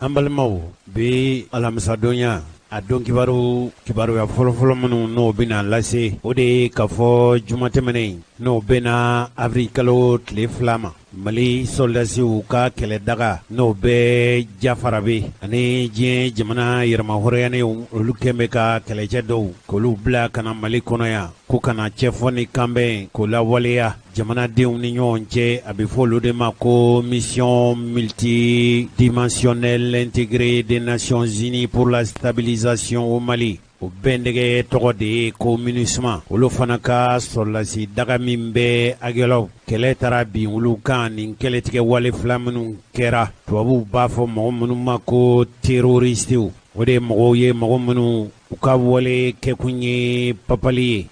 Ambalmau be alamisadonya a don kibaru ya fɔlɔfɔlɔ minnu n'o bena lase o de ka fɔ juma tɛmɛnen n'o bena avril kalo tile 2 ma Mali soldasiw ka kɛlɛ daga n'o bɛ jafara be ani diɲɛ jamana yɛrɛmahɔrɔyanen olu kɛn bɛ ka kɛlɛcɛ dɔw k'olu bila kana Mali kɔnɔ yan ko kana cɛfɔ ni kanbɛn k'o lawaleya jamanadenw ni ɲɔgɔn cɛ a bɛ fɔ olu de ma ko mission multidimensionnelle intégrée des Nations Unies pour la stabilisation au Mali. O bɛndɛgɛ tɔgɔ de ye ko MINUSMA olu fana ka sɔrɔlasi daga min bɛ agɛlaw kɛlɛ taara bin olu kan nin kɛlɛtigɛ wale fila minnu kɛra tubabuw b'a fɔ mɔgɔ minnu ma ko terroristew o de mɔgɔw ye mɔgɔ minnu u ka wale kɛkun ye papali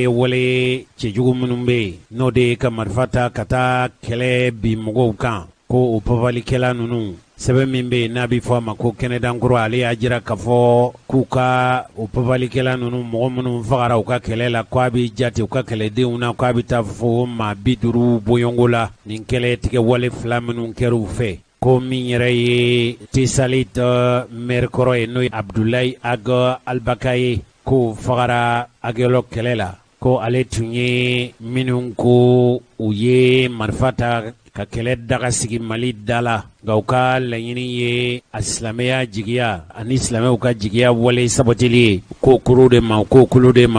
wale cɛjugu minnu bɛ yen n'o de ye ka marifa ta ka taa kɛlɛ bin mɔgɔw kan ko o papalikɛla ninnu sɛbɛn min bɛ yen n'a bɛ fɔ a ma ko kɛnɛdankɔrɔ ale y'a jira k'a fɔ k'u ka o papalikɛla ninnu mɔgɔ minnu fagara u ka kɛlɛ la k'a bɛ jate u ka kɛlɛdenw na k'a bɛ taa fɔ maa 50 bɔɲɔngo la nin kɛlɛtigɛ wale fila minnu kɛra u fɛ ko min yɛrɛ ye Tesalit maire kɔrɔ ye n'o ye Abdulayi Aga Albaka ye k'o fagara agɛlɔ kɛlɛ la ko ale tun ye minnu ko u ye marifa ta ka kɛlɛ daga sigi Mali da la nka u ka laɲini ye a silamɛya jigiya ani silamɛw ka jigiya wale sabatili ye ko kolo de ma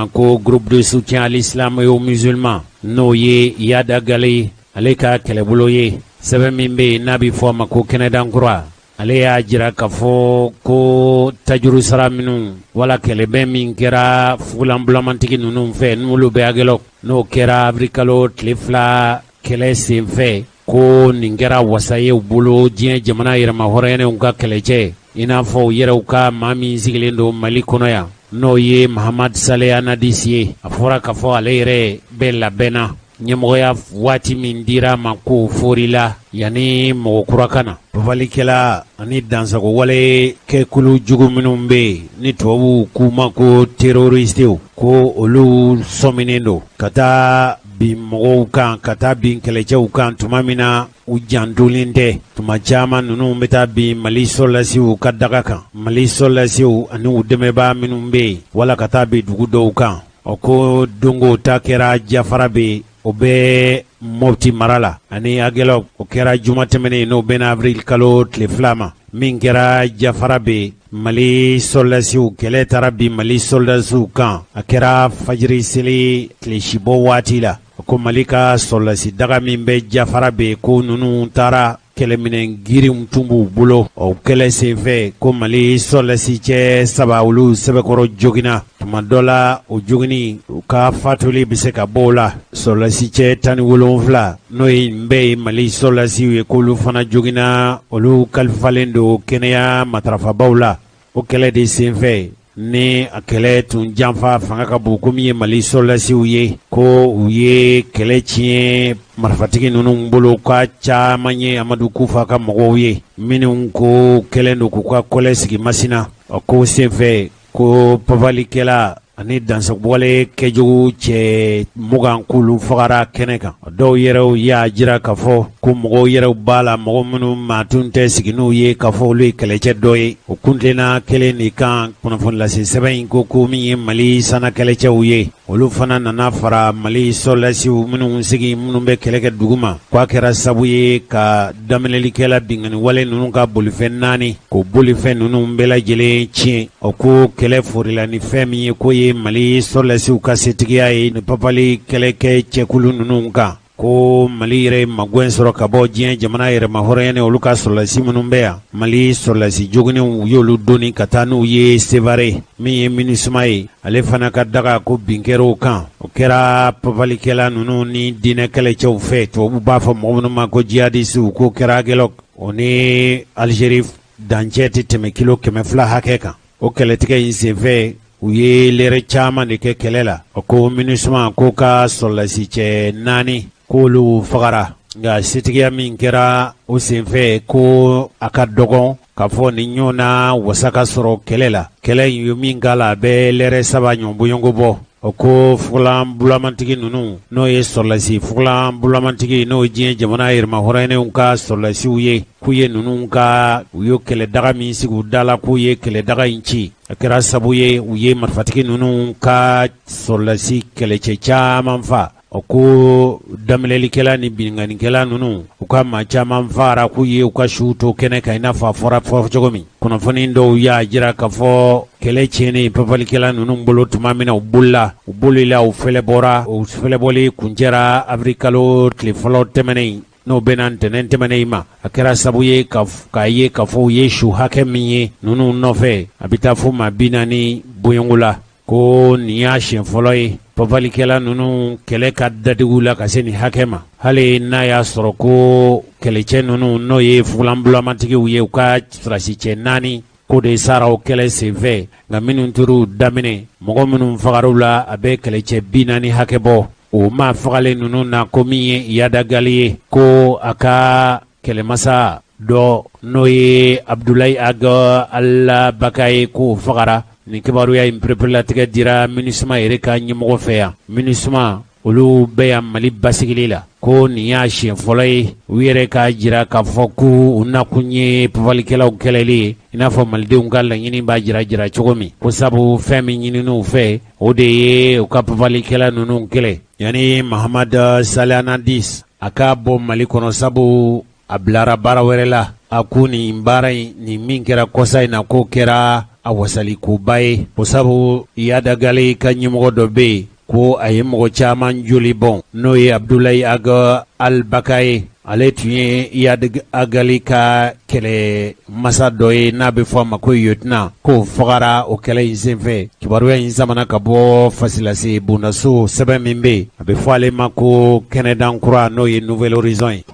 ko groupe de soutien à l'islam et aux musulmans n'o ye Yada Gale ale ka kɛlɛbolo ye sɛbɛn min bɛ yen n'a bɛ fɔ a ma ko kɛnɛdankura ale y'a jira k'a fɔ ko tajuru sara minnu wala kɛlɛbɛn min kɛra fugulanbulamantigi ninnu fɛ n'olu bɛ agɛlɔ n'o kɛra avril kalo tile 2 kɛlɛ senfɛ ko nin kɛra wasa ye u bolo diɲɛ jamana yɛrɛmahɔrɔyanenw ka kɛlɛcɛ i n'a fɔ u yɛrɛw ka maa min sigilen don Mali kɔnɔ yan n'o ye Mahamad Saleh Anadisi ye a fɔra k'a fɔ ale yɛrɛ bɛɛ labɛnna ɲɛmɔgɔya waati min dira ma ko forila yanni mɔgɔ kura ka na papalikɛla ani dansago wale kɛkulu jugu minnu bɛ yen ni tubabuw k'u ma ko terroristew ko olu sɔminen don ka taa bin mɔgɔw kan ka taa bin kɛlɛcɛw kan tuma min na u jandolen tɛ tuma caman ninnu bɛ taa bin Mali sɔrɔlasiw ka daga kan Mali sɔrɔlasiw ani u dɛmɛbaa minnu bɛ yen wala ka taa bin dugu dɔw kan o ko dongo ta kɛra jafara bɛ o bɛ Mopti mara la ani agɛlaw o kɛra juma tɛmɛnen n'o bɛna avril kalo tile 2 ma min kɛra jafara bɛ Mali sɔrɔlasiw kɛlɛ taara bin Mali sɔrɔlasiw kan a kɛra fajiri seli tile sibɔ waati la ko Mali ka sɔrɔlasi daga min bɛ jafara bɛ ko ninnu taara kɛlɛminɛn girinw tun b'u bolo o kɛlɛ senfɛ ko Mali sɔrɔlasi cɛ 3 olu sɛbɛkɔrɔ joginna tuma dɔ la o jogini u ka fatuli bɛ se ka bɔ o la sɔrɔlasi cɛ 17 n'o ye n bɛɛ ye Mali sɔrɔlasiw ye k'olu fana joginna olu kalifalen don kɛnɛya matarafabaw la o kɛlɛ de senfɛ ni a kɛlɛ tun janfa fanga ka bon komi ye Mali sɔrɔlasiw ye ko u ye kɛlɛ tiɲɛ marifatigi ninnu bolo ka caman ye Amadu Kufa ka mɔgɔw ye minnu ko kɛlen don k'u ka kɔlɛ sigi Masina o ko senfɛ ko papalikɛla ani dansagwale kɛjogo cɛ 20 k'olu fagara kɛnɛ kan dɔw yɛrɛw y'a jira k'a fɔ ko mɔgɔw yɛrɛw b'a la mɔgɔ minnu maa tun tɛ sigi n'u ye k'a fɔ olu ye kɛlɛcɛ dɔ ye o kuntilenna kelen de kan kunnafoni lase sɛbɛn in ko min ye Mali sana kɛlɛcɛw ye olu fana nana fara Mali sɔrɔlasiw minnu sigi minnu bɛ kɛlɛ kɛ dugu ma k'a kɛra sabu ye ka daminɛlikɛla bingani wale ninnu ka bolifɛn 4 k'o bolifɛn ninnu bɛɛ lajɛlen tiɲɛ o ko kɛlɛ forila ni fɛn min ye ko ye Mali sɔrɔlasiw ka setigiya ye ni papali kɛlɛkɛ cɛkulu ninnu kan ko Mali yɛrɛ magwɛn sɔrɔ ka bɔ diɲɛ jamana yɛrɛmahɔrɔyanen olu ka sɔrɔlasi minnu bɛ yan Mali sɔrɔlasi joginenw u y'olu doni ka taa n'u ye Sevare min ye MINUSMA ye ale fana ka daga ko bin kɛr'o kan o kɛra papalikɛla ninnu ni diinɛ kɛlɛcɛw fɛ tubabu b'a fɔ mɔgɔ minnu ma ko jihadisiw ko kɛra agɛlɔ o ni Algérie dancɛ tɛ tɛmɛ kilo 200 hakɛ kan o kɛlɛtigɛ in senfɛ u ye lɛrɛ caman de kɛ kɛlɛ la o ko MINUSMA ko ka sɔrɔlasi cɛ 4 k'olu fagara nka setigiya min kɛra o senfɛ ko a ka dɔgɔn k'a fɔ ni ɲɔgɔnna wasa ka sɔrɔ kɛlɛ la kɛlɛ in ye min k'a la a bɛ lɛrɛ 3 ɲɔgɔn bɔ o ko fugulan bulamantigi nunu n'o ye sɔrɔlasi fugulan bulamantigi n'o ye diɲɛ jamana yɛrɛma hɔrɔnɛnw ka sɔrɔlasiw ye k'u ye nunu ka u ye kɛlɛ daga min sigi u da la k'u ye kɛlɛ daga in ci a kɛra sabu ye u ye marifatigi nunu ka sɔrɔlasi kɛlɛcɛ caman fa o ko daminɛlikɛla ni binnkannikɛla nunu u ka maa caman fara k'u ye u ka siw to kɛnɛ kan i n'a fɔ a fɔra cogo min kunnafoni dɔw y'a jira k'a fɔ kɛlɛ tiɲɛnen papalikɛla nunu bolo tuma min na u bolila u fɛlɛbɔli kuncɛra avril kalo tile fɔlɔ tɛmɛnen n'o bɛna ntɛnɛn tɛmɛnen ma a kɛra sabu ye k'a ye k'a fɔ u ye su hakɛ min ye nunu nɔfɛ a bɛ taa fɔ maa 40 bɔɲɔngo la ko nin y'a siɲɛ fɔlɔ ye papalikɛla nunu kɛlɛ ka dadigiw la ka se nin hakɛ ma hali n'a y'a sɔrɔ ko kɛlɛcɛ nunu n'o ye fugulan bulamatigiw ye u ka sɔrɔsicɛ 4 ko de sara o kɛlɛ senfɛ nka minnu tor'u daminɛ mɔgɔ minnu fagar'u la a bɛ kɛlɛcɛ 40 hakɛ bɔ o ma fagalen nunu na ko min ye yadagali ye ko a ka kɛlɛmasa dɔ n'o ye Abdulayi Aga Alabakaye k'o fagara nin kibaruya in perepelatigɛ dira MINUSMA yɛrɛ ka ɲɛmɔgɔ fɛ yan MINUSMA olu bɛ yan Mali basigili la ko nin y'a siɲɛ fɔlɔ ye u yɛrɛ k'a jira k'a fɔ ko u nakun ye papalikɛlaw kɛlɛli ye i n'a fɔ malidenw ka laɲini b'a jira cogo min ko sabu fɛn min ɲinin'u fɛ o de ye u ka papalikɛla ninnu kɛlɛ yanni Mahamad Salanadis a ka bɔ Mali kɔnɔ sabu a bilara baara wɛrɛ la a ko nin baara in nin min kɛra kɔsa in na k'o kɛra a wasalikoba ye ko sabu Yadagale ka ɲɛmɔgɔ dɔ bɛ yen ko a ye mɔgɔ caman joli bɔn n'o ye Abdulayi Aga Alabakaye ale tun ye Yadagale ka kɛlɛ masa dɔ ye n'a bɛ fɔ a ma ko lieutenant k'o fagara o kɛlɛ in senfɛ kibaruya in zamana ka bɔ Fasilase bondaso sɛbɛn min bɛ yen a bɛ fɔ ale ma ko kɛnɛdan kura n'o ye Nouvel Horizon ye.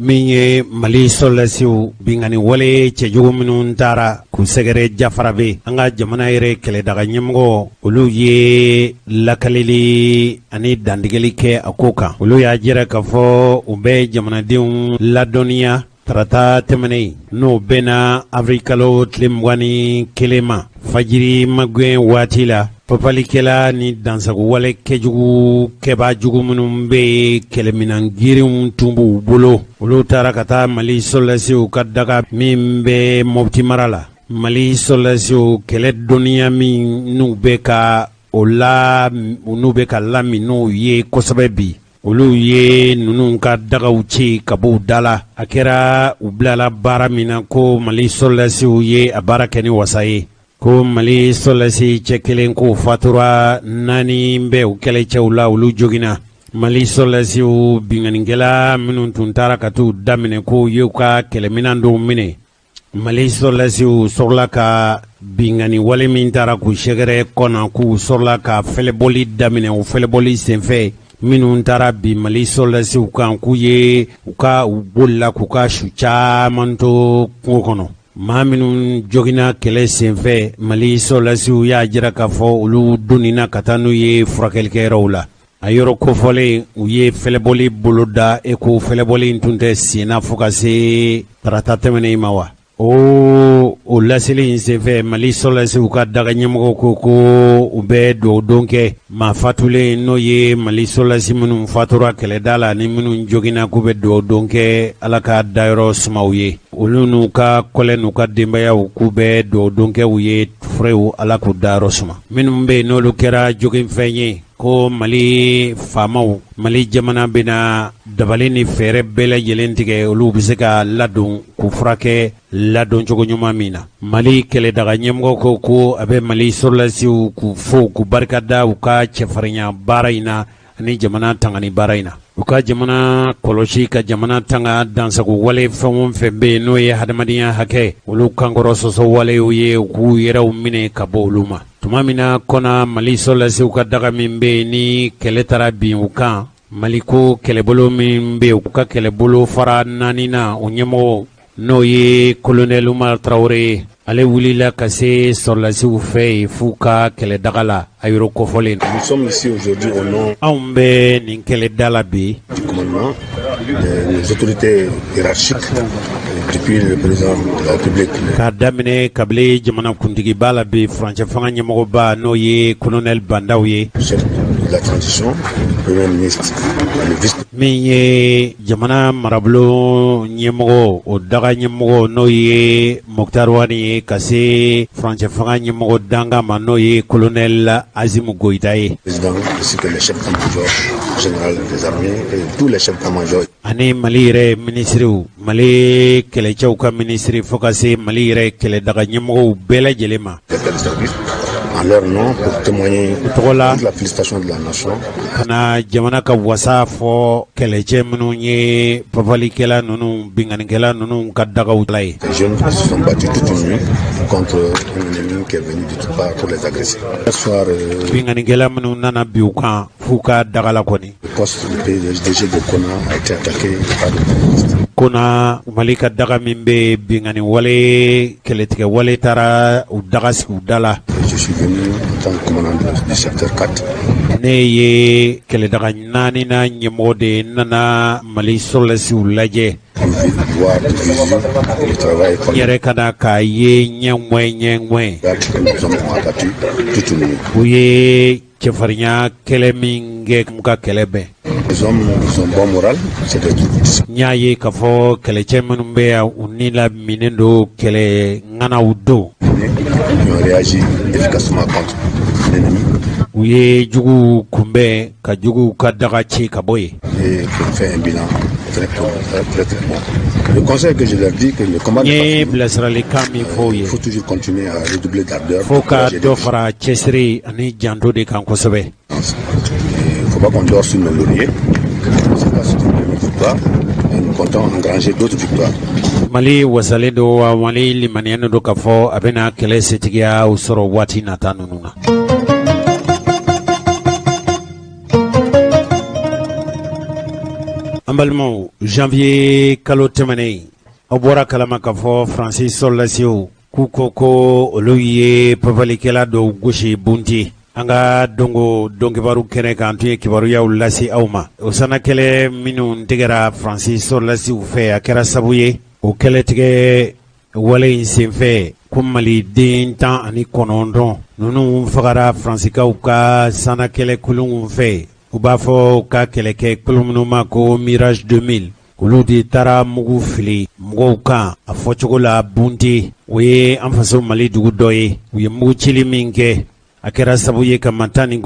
min ye Mali sɔrɔlasiw binkani wale cɛjugu minnu taara k'u sɛgɛrɛ jafara be an ka jamana yɛrɛ kɛlɛdaga ɲɛmɔgɔ olu ye lakaleli ani dandigɛli kɛ a ko kan olu y'a jira k'a fɔ u bɛ jamanadenw ladɔnniya tarata tɛmɛnen n'o bɛna avril kalo tile 21 ma fajiri magwɛn waati la papalikɛla ni dansago wale kɛjugu kɛba jugu minnu bɛ kɛlɛminan girinw tun b'u bolo olu taara ka taa Mali sɔrɔlasiw ka daga min bɛ Mopti mara la Mali sɔrɔlasiw kɛlɛ dɔnniya min n'u bɛ ka lami n'u ye kosɛbɛ bi olu ye ninnu ka dagaw ci ka b'u da la a kɛra u bilala baara min na ko Mali sɔrɔlasiw ye a baara kɛ ni wasa ye ko Mali sɔrɔlasi cɛ kelen ko fatura 4 bɛ u kɛlɛcɛw la olu joginna Mali sɔrɔlasiw binganikɛla minnu tun taara ka t'u daminɛ ko ye u ka kɛlɛminan dɔw minɛ Mali sɔrɔlasiw sɔrɔla ka bingani wale min taara k'u sɛgɛrɛ kɔnɔ k'u sɔrɔla ka fɛlɛbɔli daminɛ o fɛlɛbɔli senfɛ minnu taara bi Mali sɔrɔlasiw kan k'u ye u bolila k'u ka su caman to kungo kɔnɔ maa minnu joginna kɛlɛ senfɛ Mali sɔrɔlasiw y'a jira k'a fɔ olu donnina ka taa n'u ye furakɛlikɛyɔrɔw la a yɔrɔ kofɔlen u ye fɛlɛbɔli boloda ko fɛlɛbɔli tun tɛ senna fo ka se tarata tɛmɛnen ma wa o laseli in senfɛ Mali sɔrɔlasiw ka daga ɲɛmɔgɔ ko u bɛ dɔwdon kɛ maa fatulen n'o ye Mali sɔrɔlasi minnu fatura kɛlɛda la ni minnu joginna k'u bɛ dɔwdon kɛ Ala ka dayɔrɔ sumaw ye olu n'u ka kɔlɛ n'u ka denbayaw k'u bɛ dɔwdon kɛ u ye furew Ala k'u dayɔrɔ suma minnu bɛ n'olu kɛra joginfɛn ye ko Mali faamaw Mali jamana bɛna dabali ni fɛɛrɛ bɛɛ lajɛlen tigɛ olu bɛ se ka ladon k'u furakɛ ladon cogo ɲuman min na Mali kɛlɛdaga ɲɛmɔgɔ ko a bɛ Mali sɔrɔlasiw k'u fo k'u barikada u ka cɛfarinya baara in na ani jamana tangani baara in na u ka jamana kɔlɔsi ka jamana tanga dansago wale fɛn o fɛn bɛ yen n'o ye hadamadenya hakɛ olu kankɔrɔ sɔsɔ walew ye u k'u yɛrɛw minɛ ka bɔ olu ma tuma min na kɔnɔ Mali sɔrɔlasiw ka daga min bɛ yen ni kɛlɛ taara bin u kan Maliko kɛlɛbolo min bɛ yen u ka kɛlɛbolo fara 4 na o ɲɛmɔgɔ n'o ye colonel Umar Traoré ale wulila ka se sɔrɔlasiw fɛ f'u ka kɛlɛdaga la a yɔrɔ kɔfɔlen. Nous sommes ici aujourd'hui au nom anw bɛ nin kɛlɛda la bi du commandement des autorités hiérarchiques depuis le président de la République. k'a daminɛ kabini jamanakuntigiba la bi furancɛ fanga ɲɛmɔgɔba n'o ye colonel Bandaw ye. Chef de la transition, premier ministre, le vice. min ye jamana marabolo ɲɛmɔgɔ o daga ɲɛmɔgɔ n'o ye Mokhtar Wani ye ka se furancɛ fanga ɲɛmɔgɔ danga ma n'o ye colonel Azimu Goïta ye. Président ainsi que le chef d'état-major général des armées et tous les chefs d'état-major. ani Mali yɛrɛ minisiriw Mali kɛlɛcɛw ka minisiri fo ka se Mali yɛrɛ kɛlɛdaga ɲɛmɔgɔw bɛɛ lajɛlen ma. En leur nom pour témoigner de la félicitation de la nation. kana jamana ka wasa fɔ kɛlɛcɛ minnu ye papalikɛla ninnu binganikɛla ninnu ka dagaw la ye. Les jeunes se sont battus toute une nuit contre un ennemi qui est venu de toutes parts pour les agresser. Ce soir, binganikɛla minnu nana bi u kan f'u ka daga la kɔni. le poste de PDG de Kona a été attaqué par des terroristes. Kona Mali ka daga min bɛ bingani wale kɛlɛtigɛ wale taara u daga sigi u da la. Je suis venu en tant que commandant du secteur 4. ne ye kɛlɛdaga naani na ɲɛmɔgɔ de nana Mali sɔrɔlasiw lajɛ. Voir de visu le travail n yɛrɛ ka na k'a ye ɲɛŋwɛ que nous sommes abattus toute une nuit. u ye cɛfarinya kɛlɛ min kɛ mu ka kɛlɛ bɛn. Les hommes, ils ont bon moral, c'est des trucs. n y'a ye k'a fɔ kɛlɛcɛ minnu bɛ yan u ni laminen don kɛlɛ ŋanaw don. Ils ont réagi efficacement contre l'ennemi. u ye juguw kunbɛn ka juguw ka daga ci ka bɔ yen. Et pour faire un bilan très bon. Le conseil que je leur dis que le combat n ye bilasiralikan min fɔ u ye il faut toujours continuer à redoubler d'ardeur. fo ka dɔ fara cɛsiri ani janto de kan kosɛbɛ. Il ne faut pas qu'on dort sur nos lauriers. C'est pas une première victoire. Et nous comptons engranger d'autres victoires. Mali wasalen don wa Mali limaniyalen don k'a fɔ a bɛna kɛlɛ setigiya u sɔrɔ waati nata ninnu na. an balimaw janvier kalo tɛmɛnen aw bɔra kalama k'a fɔ Faransi sɔrɔlasiw k'u ko olu ye papalikɛla dɔw gosi bunti. an ka dongo dɔnkibaru kɛnɛ kan tun ye kibaruyaw lase aw ma. o sanakɛlɛ minnu tigɛra Faransi sɔrɔlasiw fɛ a kɛra sabu ye o kɛlɛtigɛ wale in senfɛ ko Maliden 19 ninnu fagara Faransikaw ka sanakɛlɛ kulunw fɛ. u b'a fɔ ka kɛlɛkɛ kulun minnu ma ko Mirage 2000 olu de taara mugu fili mɔgɔw kan a fɔcogo la bunti. o ye an faso Mali dugu dɔ ye. u ye mugu cili min kɛ a kɛra sabu ye ka 19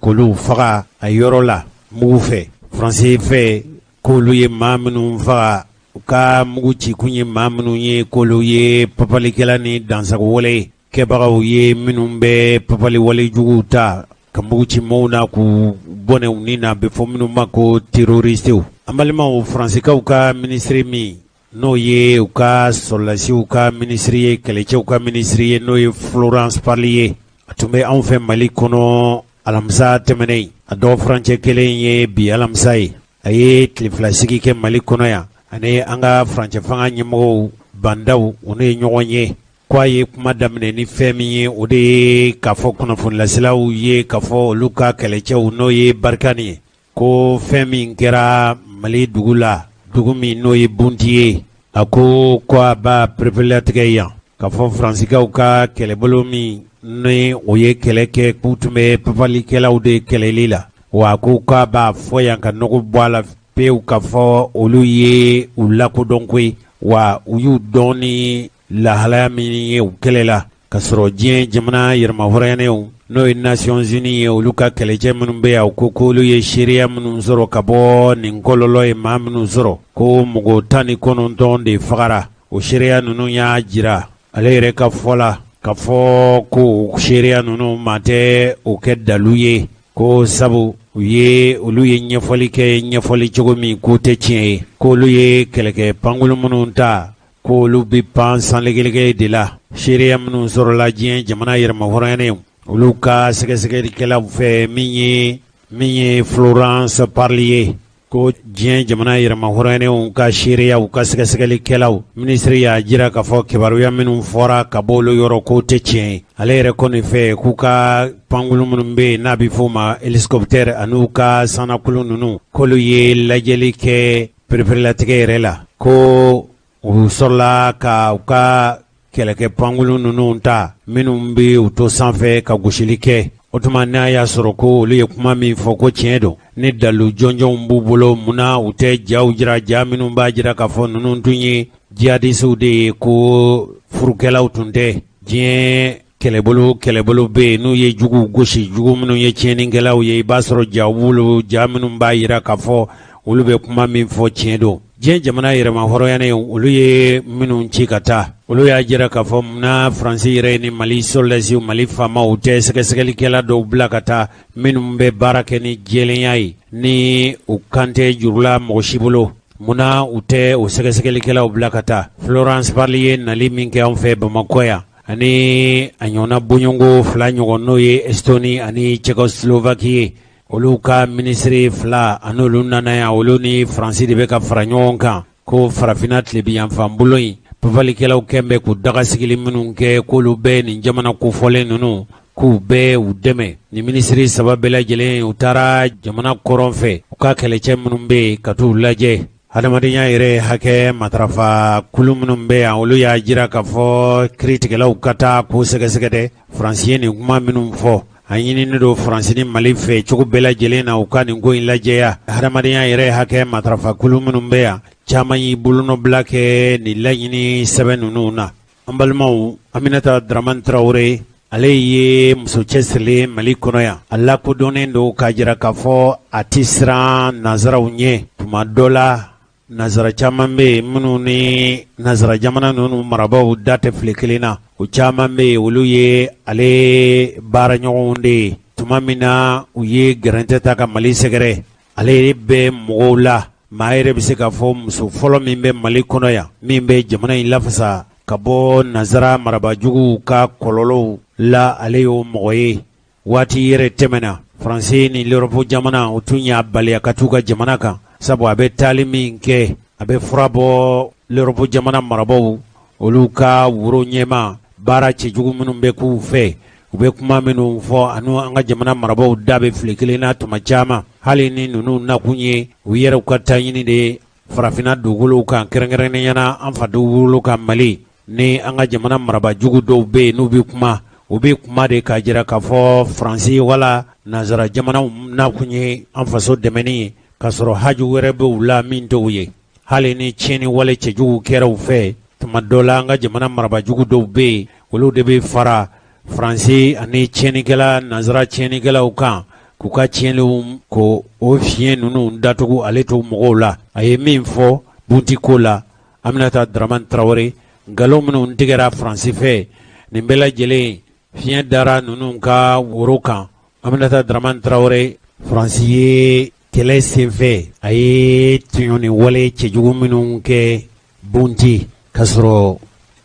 k'olu faga a yɔrɔ la mugu fɛ. Faransi fɛ k'olu ye maa minnu faga u ka mugu ci kun ye maa minnu ye k'olu ye papalikɛla ni dansagowale kɛbagaw ye minnu bɛ papali wale juguw ta ka mugu ci mɔɔw na k'u bɔnɛw ni na bɛ fɔ minnu ma ko terroristew. an balimaw Faransikaw ka minisiri min n'o ye u ka sɔrɔlasiw ka minisiri ye kɛlɛcɛw ka minisiri ye n'o ye Florence Parly ye. a tun bɛ anw fɛ Mali kɔnɔ alamisa tɛmɛnen a dɔgɔ furancɛ kelen ye bi alamisa ye. a ye tile fila sigi kɛ Mali kɔnɔ yan ani an ka furancɛ fanga ɲɛmɔgɔw Bandaw u ne ye ɲɔgɔn ye. ko a ye kuma daminɛ ni fɛn min ye o de ye k'a fɔ kunnafonilaselaw ye k'a fɔ olu ka kɛlɛcɛw n'o ye Barikani ye ko fɛn min kɛra Mali dugu la dugu min n'o ye bunti ye a ko a b'a perepelatigɛ yan k'a fɔ Faransikaw ka kɛlɛbolo min ni o ye kɛlɛ kɛ k'u tun bɛ papalikɛlaw de kɛlɛli la wa ko k'a b'a fɔ yan ka nɔgɔ bɔ a la pewu k'a fɔ olu ye u lakodɔn koyi wa u y'u dɔn ni lahalaya min ye u kɛlɛ la ka sɔrɔ diɲɛ jamana yɛrɛmahɔrɔnyanew n'o ye Nations Unies ye olu ka kɛlɛcɛ minnu bɛ yan ko k'olu ye seereya minnu sɔrɔ ka bɔ nin kɔlɔlɔ ye maa minnu sɔrɔ ko mɔgɔ 19 de fagara. o seereya ninnu y'a jira ale yɛrɛ ka fɔ la ka fɔ ko seereya ninnu maa tɛ o kɛ dalu ye ko sabu olu ye ɲɛfɔli kɛ ɲɛfɔli cogo min k'o tɛ tiɲɛ ye k'olu ye kɛlɛkɛ pankulu minnu ta k'olu bɛ pan sanlegɛlɛgɛ de la. seereya minnu sɔrɔla diɲɛ jamana yɛrɛmahɔrɔnyanew olu ka sɛgɛsɛgɛlikɛlaw fɛ min ye Florence Parly ye ko diɲɛ jamana yɛrɛma hɔrɔnɛnɛw ka seereya u ka sɛgɛsɛgɛlikɛlaw ministre y'a jira k'a fɔ kibaruya minnu fɔra ka bɔ olu yɔrɔ k'o tɛ tiɲɛ ye ale yɛrɛ kɔni fɛ k'u ka pankulu minnu bɛ yen n'a bɛ f'o ma hélicoptère an'u ka sanakulu ninnu k'olu ye lajɛli kɛ pereperelatigɛ yɛrɛ la ko u sɔrɔla ka u ka kɛlɛkɛ pankulu ninnu ta minnu bɛ u to sanfɛ ka gosili kɛ o tuma n'a y'a sɔrɔ ko olu ye kuma min fɔ ko tiɲɛ don ni dalu jɔnjɔnw b'u bolo munna u tɛ jaw jira ja minnu b'a jira k'a fɔ ninnu tun ye jihadisiw de ye ko furukɛlaw tun tɛ diɲɛ kɛlɛbolo bɛ yen n'u ye juguw gosi jugu minnu ye tiɲɛnikɛlaw ye i b'a sɔrɔ jaw bolo ja minnu b'a jira k'a fɔ olu bɛ kuma min fɔ tiɲɛ don diɲɛ jamana yɛrɛma hɔrɔnyalen olu ye minnu ci ka taa olu y'a jira k'a fɔ munna faransi yɛrɛ ni mali soldasiw mali faamaw tɛ sɛgɛsɛgɛlikɛla dɔw bila ka taa minnu bɛ baara kɛ ni jɛlenya ye ni u kan tɛ jurula mɔgɔ si bolo munna u tɛ o sɛgɛsɛgɛlikɛlaw bila ka taa Florence Parly ye nali min kɛ anw fɛ Bamakɔ yan ani a ɲɔgɔnna bɔɲɔgɔnko fila ɲɔgɔn n'o ye Estonie ani Tchécoslovaquie ye olu ka minisiri fila an'olu nana yan olu ni faransi de bɛ ka fara ɲɔgɔn kan ko farafinna tilebiyanfan bolo in papalikɛlaw kɛn bɛ k'u dagasigili minnu kɛ k'olu bɛ nin jamana kofɔlen ninnu k'u bɛ u dɛmɛ ni minisiri saba bɛɛ lajɛlen u taara jamana kɔrɔn fɛ u ka kɛlɛcɛ minnu bɛ yen ka t'u lajɛ hadamadenya yɛrɛ hakɛ matarafa kulu minnu bɛ yan olu y'a jira k'a fɔ kiiritigɛlaw ka taa k'u sɛgɛsɛgɛ dɛ faransi ye nin kuma minnu fɔ a ɲinini don faransi ni mali fɛ cogo bɛɛ lajɛlen na u ka nin ko in lajɛya hadamadenya yɛrɛ hakɛ matarafa kulu minnu bɛ yan caman y'i bolonɔbila kɛ nin laɲini sɛbɛn ninnu na an balimaw Aminata Dramane Traoré ale ye muso cɛsirilen mali kɔnɔ yan a lakodɔnnen don k'a jira k'a fɔ a tɛ siran nanzaraw ɲɛ tuma dɔ la nanzara caman bɛ yen minnu ni nanzara jamana ninnu marabaw da tɛ fili kelen na o caman bɛ yen olu ye ale baaraɲɔgɔnw de ye tuma min na u ye gɛrɛntɛ ta ka mali sɛgɛrɛ ale bɛ mɔgɔw la maa yɛrɛ bɛ se k'a fɔ muso fɔlɔ min bɛ mali kɔnɔ yan min bɛ jamana in lafasa ka bɔ nanzara marabajuguw ka kɔlɔlɔw la ale y'o mɔgɔ ye waati yɛrɛ tɛmɛna faransi ni l'Europe jamana o tun y'a bali a ka t'u ka jamana kan sabu a bɛ taali min kɛ a bɛ fura bɔ l'Europe jamana marabaw olu ka woro ɲɛma baara cɛjugu minnu bɛ k'u fɛ u bɛ kuma minnu fɔ ani an ka jamana marabaw da bɛ fili kelen na tuma caman hali ni ninnu nakun ye u yɛrɛw ka taɲini de farafinna dugukolow kan kɛrɛnkɛrɛnnenya na an fa dugukolo kan Mali ni an ka jamana marabajugu dɔw bɛ yen n'u bɛ kuma u bɛ kuma de k'a jira k'a fɔ faransi wala nanzara jamanaw nakun ye an faso dɛmɛni ye k'a sɔrɔ haju wɛrɛ bɛ u la min t'u ye hali ni tiɲɛni wale cɛjugu kɛra u fɛ tuma dɔ la an ka jamana marabajugu dɔw bɛ yen olu de bɛ fara faransi ani tiɲɛnikɛla nanzara tiɲɛnikɛlaw kan k'u ka tiɲɛniw ko o fiɲɛ ninnu datugu ale to mɔgɔw la a ye min fɔ buntiko la Aminata Dramane Traoré nkalon minnu tigɛra faransi fɛ nin bɛɛ lajɛlen fiɲɛ dara ninnu ka woro kan Aminata Dramane Traoré faransi ye kɛlɛ senfɛ a ye tɔɲɔni wale cɛjugu minnu kɛ bunti k'a sɔrɔ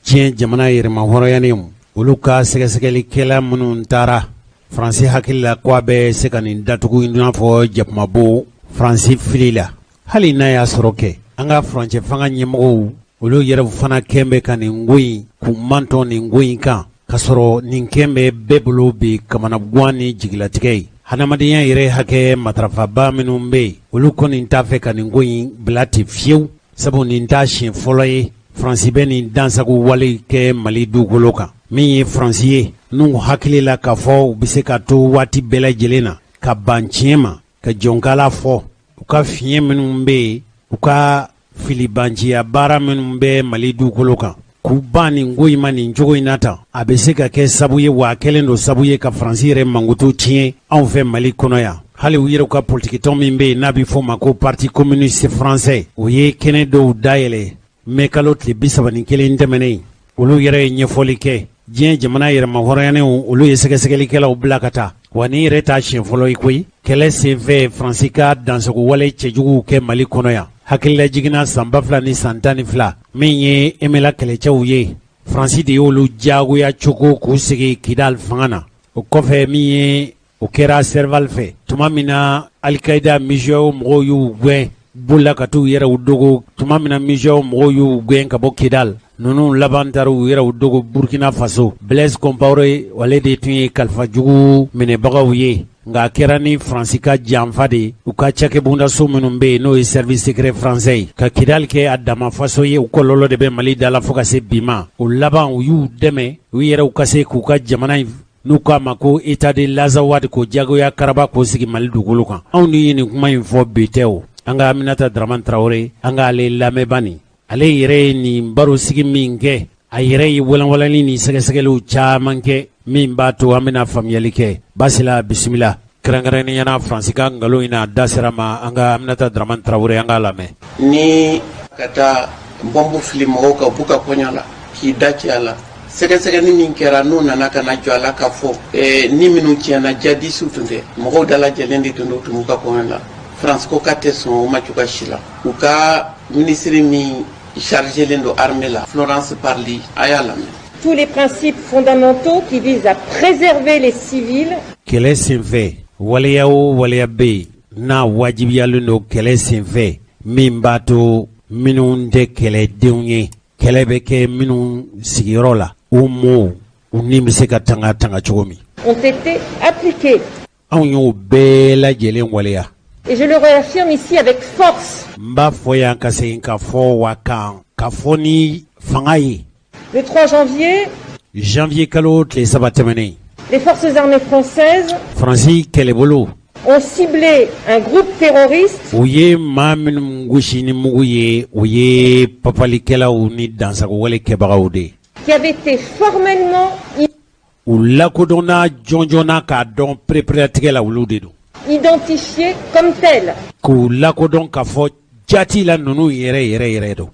diɲɛ jamana yɛrɛma hɔrɔnyalenw olu ka sɛgɛsɛgɛlikɛla minnu taara faransi hakili la ko a bɛ se ka nin datugu i n'a fɔ jakumabo faransi fili la hali n'a y'a sɔrɔ kɛ an ka furancɛ fanga ɲɛmɔgɔw olu yɛrɛ fana kɛn bɛ ka nin ko in k'u mantɔn nin ko in kan k'a sɔrɔ nin kɛn bɛ bɛɛ bolo bi kamanaguan ni jigilatigɛ ye hadamadenya yɛrɛ hakɛ matarafaba minnu bɛ yen olu kɔni t'a fɛ ka nin ko in bila ten fiyewu sabu nin t'a siɲɛ fɔlɔ ye faransi bɛ nin dansago wale kɛ mali dugukolo kan min ye faransi ye n'u hakili la k'a fɔ u bɛ se ka to waati bɛɛ lajɛlen na ka ban tiɲɛ ma ka jɔnkala fɔ u ka fiɲɛ minnu bɛ yen u ka filibanciya baara minnu bɛ mali dugukolo kan k'u ban nin ko in ma nin cogo in na tan a bɛ se ka kɛ sabu ye wa a kɛlen don sabu ye ka faransi yɛrɛ mankutu tiɲɛ anw fɛ mali kɔnɔ yan hali u yɛrɛw ka politikitɔn min bɛ yen n'a bɛ fɔ o ma ko parti communiste français o ye kɛnɛ dɔw dayɛlɛ mɛ kalo tile 31 tɛmɛnen olu yɛrɛ ye ɲɛfɔli kɛ diɲɛ jamana yɛrɛma hɔrɔnyanenw olu ye sɛgɛsɛgɛlikɛlaw bila ka taa wa ni yɛrɛ t'a siɲɛ fɔlɔ ye koyi kɛlɛ senfɛ faransi ka dansago wale cɛjuguw kɛ mali kɔnɔ yan hakilila jiginna san 2000 ni san 12 min ye emela kɛlɛcɛw ye faransi de y'olu jagoya cogo k'u sigi kidal fanga na o kɔfɛ min ye o kɛra serval fɛ tuma min na alikaida misiyɛw mɔgɔw y'u gɛn bulla ka t'u yɛrɛ u dogo tuma min na misiyɔn mɔgɔw y'u gɛn ka bɔ Kidal ninnu laban taara u yɛrɛ u dogo Burkina Faso. Blaise Compaoré wale de tun ye kalifa jugu minɛbagaw ye nka a kɛra ni Faransi ka janfa de u ka cakɛbondaso minnu bɛ yen n'o ye service secret français ye ka Kidal kɛ a dama faso ye u kɔlɔlɔ de bɛ Mali da la fo ka se bi ma. O laban u y'u dɛmɛ u yɛrɛ u ka se k'u ka jamana in n'u k'a ma ko état de Lazawad ko jagoya karaba k'o sigi Mali dugukolo kan. Anw ni ye nin kuma in fɔ bi tɛ o. An ka Aminata Dramane Traoré an ka ale lamɛnba nin ale yɛrɛ ye nin baro sigi min kɛ a yɛrɛ ye walanwalani ni sɛgɛsɛgɛliw caman kɛ min b'a to an bɛna faamuyali kɛ. Basila bisimila kɛrɛnkɛrɛnniyana Faransi ka nkalon in na da sera ma an ka Aminata Dramane Traoré an k'a lamɛn. Ni ka taa bɔnbɔ fili mɔgɔw ka b'u ka kɔɲɔ la k'i da ci a la sɛgɛsɛgɛli min kɛra n'u nana ka na jɔ a la k'a fɔ ni minnu tiɲɛna jadisiw tun tɛ mɔgɔw dalajɛlen de tun don tun b'u ka kɔɲɔ la. France ko k'a tɛ sɔn o ma cogoya si la u ka ministre min chargélen don armée la Florence Parly a y'a lamɛn. Tous les principes fondamentaux qui visent à préserver les civils. Kɛlɛ senfɛ waleya o waleya bɛ yen n'a wajibiyalen don kɛlɛ senfɛ min b'a to minnu tɛ kɛlɛdenw ye kɛlɛ bɛ kɛ minnu sigiyɔrɔ la u mɔɔw u ni bɛ se ka tanga cogo min. Ont été appliqués. Anw y'o bɛɛ lajɛlen waleya. Et je le réaffirme ici avec force. Mba fɔ yan ka segin ka fɔ wa kan ka fɔ ni fanga ye. Le 3 janvier kalo tile 3 tɛmɛnen. Les forces armées françaises Faransi kɛlɛbolo ont ciblé un groupe terroriste. U ye maa minnu gosi ni mugu ye u ye papalikɛlaw ni dansagowale kɛbagaw de. Qui avait été formellement u lakodɔnna jɔnjɔnna k'a dɔn pereperetigɛ la olu de don. Identifiés comme tels. K'u lakodɔn k'a fɔ jati la ninnu yɛrɛ don.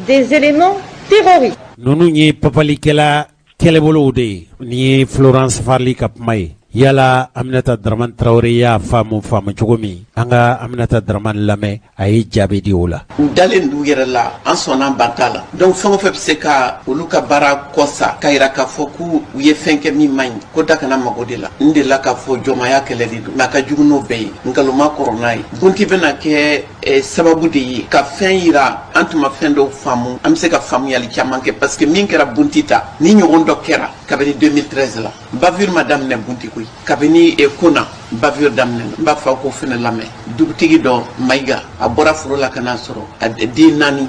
Des éléments terroristes. Ninnu ye papalikɛla kɛlɛbolow de ye ni ye Florence Parly ka kuma ye. Yala Aminata Dramane Traoré y'a faamu cogo min an ka Aminata Dramane lamɛn a ye jaabi di o la. U dalen d'u yɛrɛ la an sɔnna ban t'a la donc fɛn o fɛn bɛ se ka olu ka baara kɔsa k'a yira k'a fɔ k'u ye fɛn kɛ min man ɲi ko da kana mago de la n delila k'a fɔ jɔnmaya kɛlɛ de don nka a ka jugu n'o bɛɛ ye nkalonma kɔrɔ n'a ye bunti bɛna kɛ sababu de ye ka fɛn yira an tun ma fɛn dɔw faamu an bɛ se ka faamuyali caman kɛ parce que min kɛra bunti ta ni ɲɔgɔn dɔ kɛra kabini 2013 la bavure ma daminɛ bunti koyi kabini kona bavure daminɛ n b'a fɔ ko fɛnɛ lamɛn dugutigi dɔ Mayiga a bɔra foro la ka n'a sɔrɔ a den 4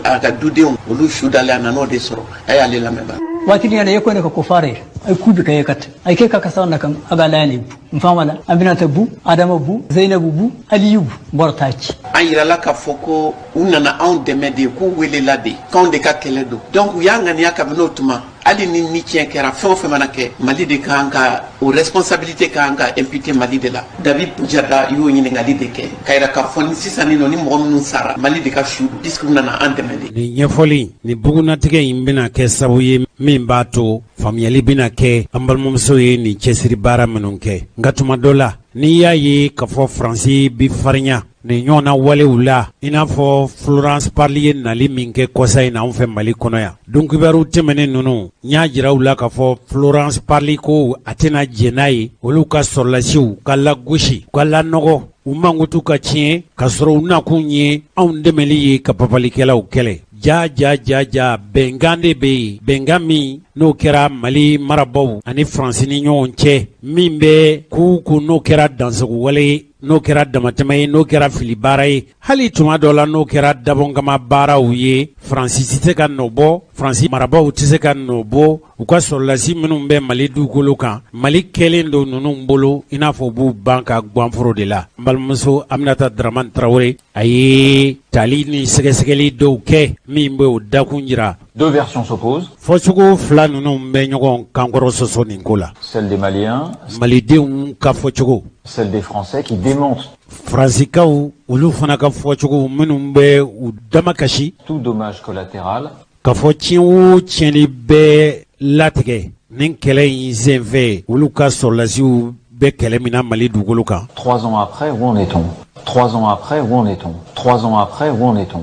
a ka dudenw olu su dalen a nan'o de sɔrɔ a y'ale lamɛn ba. Waati yana yako ne ka kofare ai kubi kai kat ai kai ka kasauna kan aga lani mfamala Aminata bu Adama bu Zainabu bu Aliyu bu bortaci an yirala k'a fɔ ko u nana anw dɛmɛ de k'u welela de k'anw de ka kɛlɛ don donc u y'a ŋaniya kabini o tuma hali ni tiɲɛ kɛra fɛn o fɛn mana kɛ Mali de kan ka o responsabilité kan ka imputer Mali de la. David Jada y'o ɲininkali de kɛ k'a yira k'a fɔ ni sisan ni mɔgɔ minnu sara Mali de ka su puisque u nana an dɛmɛ de. Nin ɲɛfɔli ni bugunatigɛ in bɛna kɛ sababu ye min b'a to faamuyali bɛna kɛ an balimamuso ye nin cɛsiri baara minnu kɛ nka tuma dɔ la n'i y'a ye k'a fɔ Faransi bi farinya nin ɲɔgɔnna walew la i n'a fɔ Florence Parly ye nali min kɛ kɔsa in na anw fɛ Mali kɔnɔ yan dunkibɛriw tɛmɛnen ninnu n y'a jira u la k'a fɔ Florence Parly ko a tɛna jɛn n'a ye olu ka sɔrɔlasiw ka lagosi ka lanɔgɔ u mankutu ka tiɲɛ ka sɔrɔ u nakun ye anw dɛmɛli ye ka papalikɛlaw kɛlɛ. Ja bɛnkan de bɛ yen bɛnkan min n'o kɛra Mali marabaw ani Faransi ni ɲɔgɔn cɛ min bɛ k'u n'o kɛra dansago wale n'o kɛra damatɛmɛ ye n'o kɛra fili baara ye hali tuma dɔ la n'o kɛra dabɔnkama baaraw ye Faransi tɛ se ka nɔ bɔ Faransi marabaw tɛ se ka nɔ bɔ u ka sɔrɔlasi minnu bɛ Mali dugukolo kan Mali kɛlen don ninnu bolo i n'a fɔ u b'u ban ka guwanforo de la. N balimamuso Aminata Dramane Traoré a ye tali ni sɛgɛsɛgɛli dɔw kɛ min bɛ o dakun jira. Deux versions s'opposent. Fɔcogo fila ninnu bɛ ɲɔgɔn kankɔrɔ sɔsɔ nin ko la. Celle des Maliens. Malidenw ka fɔcogo. Celle des Français qui démontent. Fransikaw olu fana ka fɔcogo minnu bɛ u dama kasi. Tout dommage collatéral. Ka fɔ tiɲɛ o tiɲɛni bɛɛ latigɛ nin kɛlɛ in senfɛ olu ka sɔrɔlasiw bɛ kɛlɛ min na Mali dugukolo kan. 3 ans après, où en est-on? 3 ans après, où en est-on? 3 ans après, où en est-on?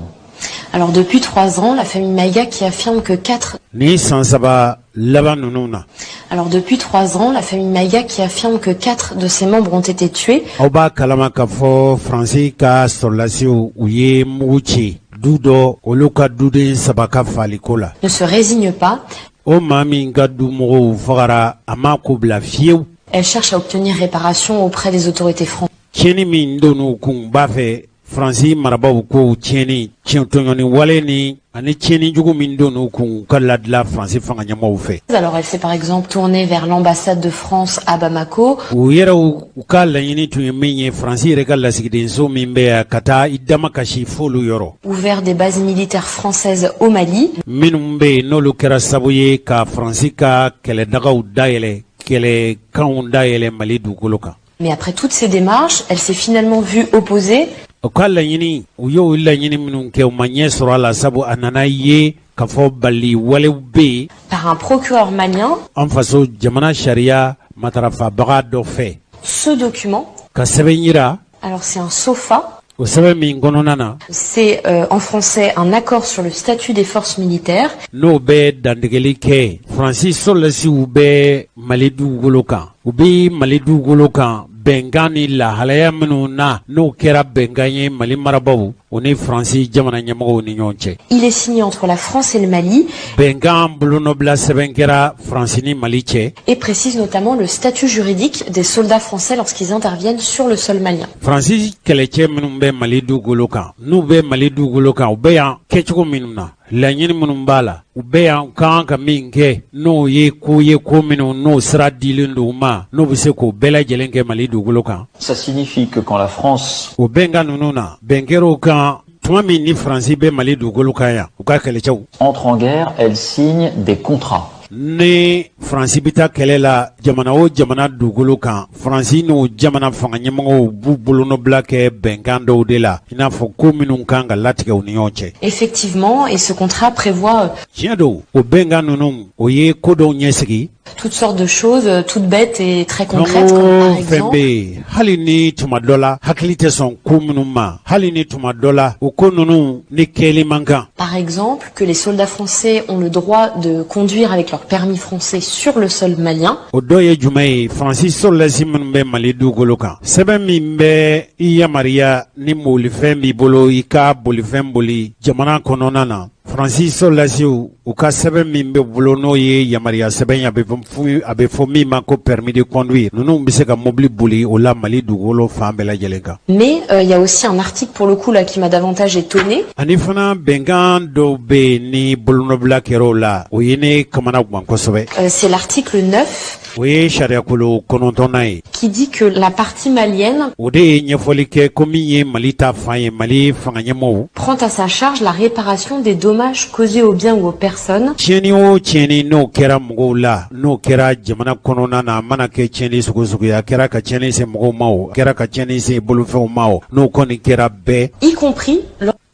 Alors depuis 3 ans, la famille Maïga qui affirme que 4... Ni san saba laban ninnu na. Alors depuis 3 ans, la famille Maïga qui affirme que 4 de ses membres ont été tués. Oba kalama kafo Francis ka sollasio uye muchi dudo oluka duden sabaka falikola. Ne se résigne pas. O mami ngadu mo fagara amako bla fieu. Elle cherche à obtenir réparation auprès des autorités françaises. Tieni min donu kun bafe Francis marabaw ko tieni tonyoni wale ni ani tieni jugu min donu kun kaladla Francis fanga nyamaw fe. Alors elle s'est par exemple tournée vers l'ambassade de France à Bamako. U yera u kala yini tu menye Francis rekala sigiden so mimbe kata idama kashi folu yoro. Ouvert des bases militaires françaises au Mali. Minumbe no lu kera sabuye ka Francis ka kele dagaw daele kele kaunda ele Mali dugoloka. Mais après toutes ces démarches, elle s'est finalement vue opposée okala yini uyo illa yini minun ke umanye sura la sabu anana ye kafo bali wale be par un procureur malien. En faso jamana sharia matarafa baga do fe. Ce document, ka sebenyira alors c'est un SOFA. o sebe min gononana C'est en français un accord sur le statut des forces militaires. no be dandegeli ke Francis solasi ube malidu golokan ubi malidu golokan bengani la halaya minu na no kera benganye Mali marabawu oni Francis jamana nyamago ni nyonche. Il est signé entre la France et le Mali. Bengan bluno bla sebenkera Francini Mali che. Et précise notamment le statut juridique des soldats français lorsqu'ils interviennent sur le sol malien. Francis keleche minu be Mali du golokan nu be Mali du golokan ube ya kechugo minu na la nyini minu bala ube ya kanka minke no ye ko minu no sra dilindu ma no bise ko bela jelenke Mali du golokan. Ça signifie que quand la France o benga nununa bengero kan tuma min ni Francis be Mali du golokan ya u ka kelechew entre en guerre, elle signe des contrats. ni Francis bita kelela jamana o jamana dugolo kan Francis no jamana fanga nyamago bu bolono blake bengando de la ina fo ko minun kan ga latige o nyoche. Effectivement, et ce contrat prévoit tiendo o bengano non o ye kodo nyesigi toutes sortes de choses, toutes bêtes et très concrètes, comme par exemple halini tumadola haklite son kumunuma halini tumadola o konunu ni keli manka. Par exemple, que les soldats français ont le droit de conduire avec leur permis français sur le sol malien. O doye jumai Francis solasi munbe Mali du golokan sebe mimbe iya Maria ni molifen bi bolo ika bolifen boli jamana konona na Francis solasi u ka sebe mimbe bolo no ye yamaria sebe ya be fo mi ma ko permis de conduire nunu bise ka mobile boli o la Mali du golo fambela jelenka. Mais il y a aussi un article pour le coup là qui m'a davantage étonné. Ani fana bengan do be ni bolono blakero la o yene kamana gwan kosobe. C'est l'article 9 Oui, sharia kolo konontonai qui dit que la partie malienne ode nyefolike komiye Malita faye Mali fanganyemo prend à sa charge la réparation des dommages causés aux biens ou aux personnes. tieni o tieni no kera mugo la no kera jamana konona na mana ke tieni sugu ya kera ka tieni se mugo mao kera ka tieni se bolufe mao no koni kera be Y compris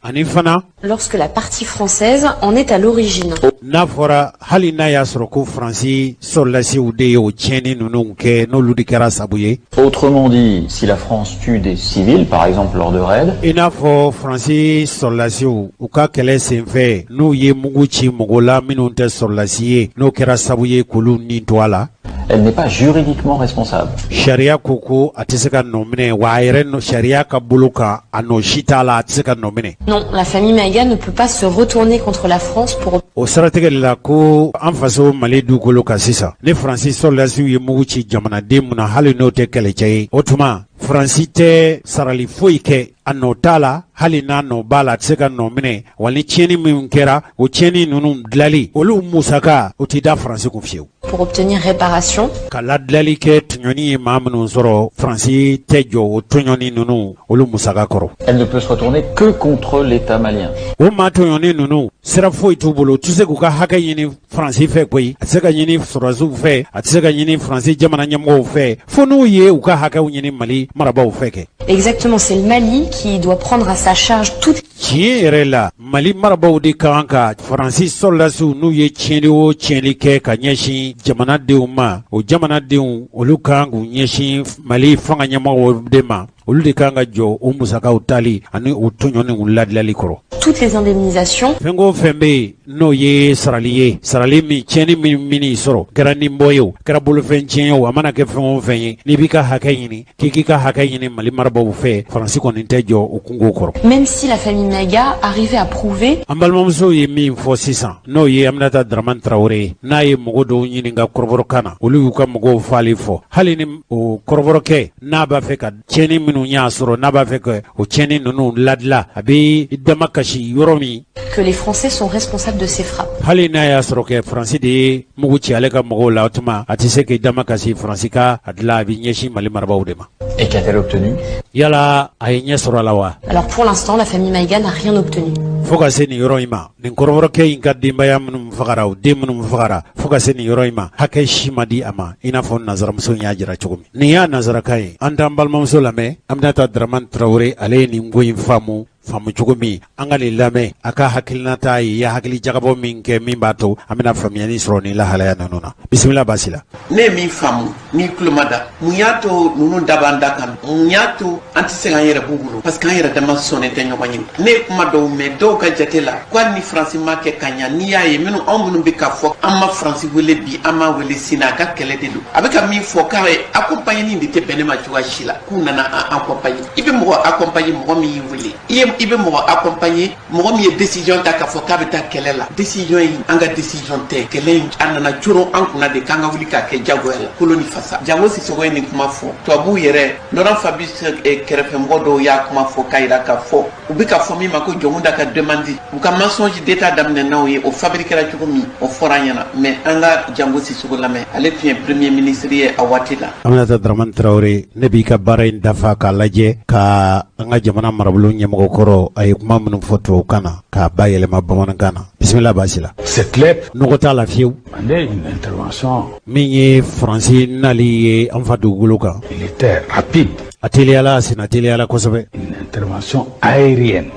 ani fana lorsque la partie française en est à l'origine. na fora hali na ya soro Francis solasi ude o tieni nunu ke no ludi kera sabuye. Autrement dit, si la France tue des civils, par exemple lors de raids, inafo Francis solasi u ka kele senfe no ye muguchi mugola minunte solasi no kera sabuye kulu ni toala. elle n'est pas juridiquement responsable. Sharia koko atiseka nomine waire no sharia ka buluka ano shitala atiseka nomine. Non, la famille Maïga ne peut pas se retourner contre la France pour O saratege la ko anfaso Mali du goloka sisa. Ne Francis solasi ye muguchi jamana demuna hali no te kele chai. Otuma Francis te sarali foike anotala hali na no bala tseka no mine wali cheni miunkera o cheni nunu dlali olu musaka otida Francis konfieu pour obtenir réparation. Kala dlali ke tunyoni mamnu zoro Francis tejo o tunyoni nunu olu musaka koro. Elle ne peut se retourner que contre l'État malien. O ma tunyoni nunu sera foi tubolo tuse ko ka haka yini Francis fe koi atseka yini surazu fe atseka yini Francis jamana nyamgo fe fonu ye u ka haka yini Mali maraba u feke. Exactement, c'est le Mali qui doit prendre à sa charge toute Chierela Mali marabou di kanka Francis solasu nu ye cheni o cheni ke kanyeshi jamana deuma o jamana deum o lukangu nyeshi Mali fanga nyama o dema olu de kan ka jɔ o musakaw tali ani o tɔɲɔ ni u ladilali kɔrɔ. Toutes les indemnisations. Fɛn o fɛn bɛ yen n'o ye sarali ye, sarali min tiɲɛni min sɔrɔ kɛra ni bɔ ye o kɛra bolofɛn tiɲɛ o a mana kɛ fɛn o fɛn ye n'i b'i ka hakɛ ɲini k'i ka hakɛ ɲini Mali marabaaw fɛ Faransi kɔni tɛ jɔ o kungo kɔrɔ. Même si la famille Maïga arrivait à prouver. An balimamuso ye min fɔ sisan n'o ye Aminata Dramane Traoré n'a ye mɔgɔ dɔw ɲininka kɔrɔbɔrɔkan na olu y'u ka mɔgɔw falen fɔ hali ni o kɔrɔbɔrɔkɛ n'a b'a fɛ ka tiɲɛni minnu y'a sɔrɔ n'a b'a fɛ ka o tiɲɛni ninnu ladila a bɛ dama kasi yɔrɔ min. Que les Français sont responsables de ces frappes. Hali n'a y'a sɔrɔ kɛ Faransi de ye mugu ci ale ka mɔgɔw la o tuma a tɛ se k'i dama kasi Faransi ka a dilan a bɛ ɲɛsin Mali marabaaw de ma. Et qu'a-t-elle obtenu? Yala a ye ɲɛ sɔrɔ a la wa? Alors pour l'instant, la famille Maïga n'a rien obtenu. Fo ka se nin yɔrɔ in ma nin kɔrɔbɔrɔkɛ in ka denbaya minnu fagara o den minnu fagara fo ka se nin yɔrɔ in ma hakɛ si ma di a ma i n'a fɔ nazaramuso in y'a jira cogo min. Nin y'a nazarakan ye an t'an balimamuso lamɛn Aminata Dramane Traoré ale ye nin ko in faamu cogo min an ka nin lamɛn a ka hakilinata ye ya hakili jagabɔ min kɛ min b'a to an bɛna faamuyali sɔrɔ nin lahalaya ninnu na. Bisimila Basi la. Ne ye min faamu ni kulomada mun y'a to ninnu daba an da kan mun y'a to an tɛ se k'an yɛrɛ b'u bolo parce que an yɛrɛ dama sɔnnen tɛ ɲɔgɔn ye. Ne ye kuma dɔw mɛn dɔw ka jate la ko hali ni Faransi ma kɛ ka ɲa n'i y'a ye anw minnu bɛ ka fɔ an ma Faransi wele bi an ma wele sini a ka kɛlɛ de don a bɛ ka min fɔ k'a ye accompagner de tɛ bɛn ne ma cogoya si la k'u nana an accompagner i bɛ mɔgɔ accompagner mɔgɔ min y'i wele i bɛ mɔgɔ accompagner mɔgɔ min ye décision ta k'a fɔ k'a bɛ taa kɛlɛ la décision in an ka décision tɛ kɛlɛ in a nana coron an kunna de k'an ka wuli k'a kɛ jagoya la koloni fasa Jango Sissoco ye nin kuma fɔ tubabuw yɛrɛ Laurent Fabius kɛrɛfɛmɔgɔ dɔw y'a kuma fɔ k'a yira k'a fɔ u bɛ ka fɔ min ma ko jɔnw da ka demande u ka mensonge d'état daminɛ n'aw ye o fabriquera cogo min o fɔra an ɲɛna mais an ka Jango Sissoco lamɛn ale tun ye premier ministre ye a waati la. Aminata Dramane Traoré ne b'i ka baara in dafa k'a lajɛ ka an ka jamana marabolo ɲɛmɔgɔ kɔrɔ a ye kuma minnu fɔ tubabukan na k'a ba yɛlɛma bamanankan na. Bisimila Basi la. C'est clair. Nɔgɔ t'a la fiyewu. Une intervention min ye Faransi nali ye an fa dugukolo kan. militaire rapide. A teliyala a sina teliyala kosɛbɛ. Une intervention aérienne.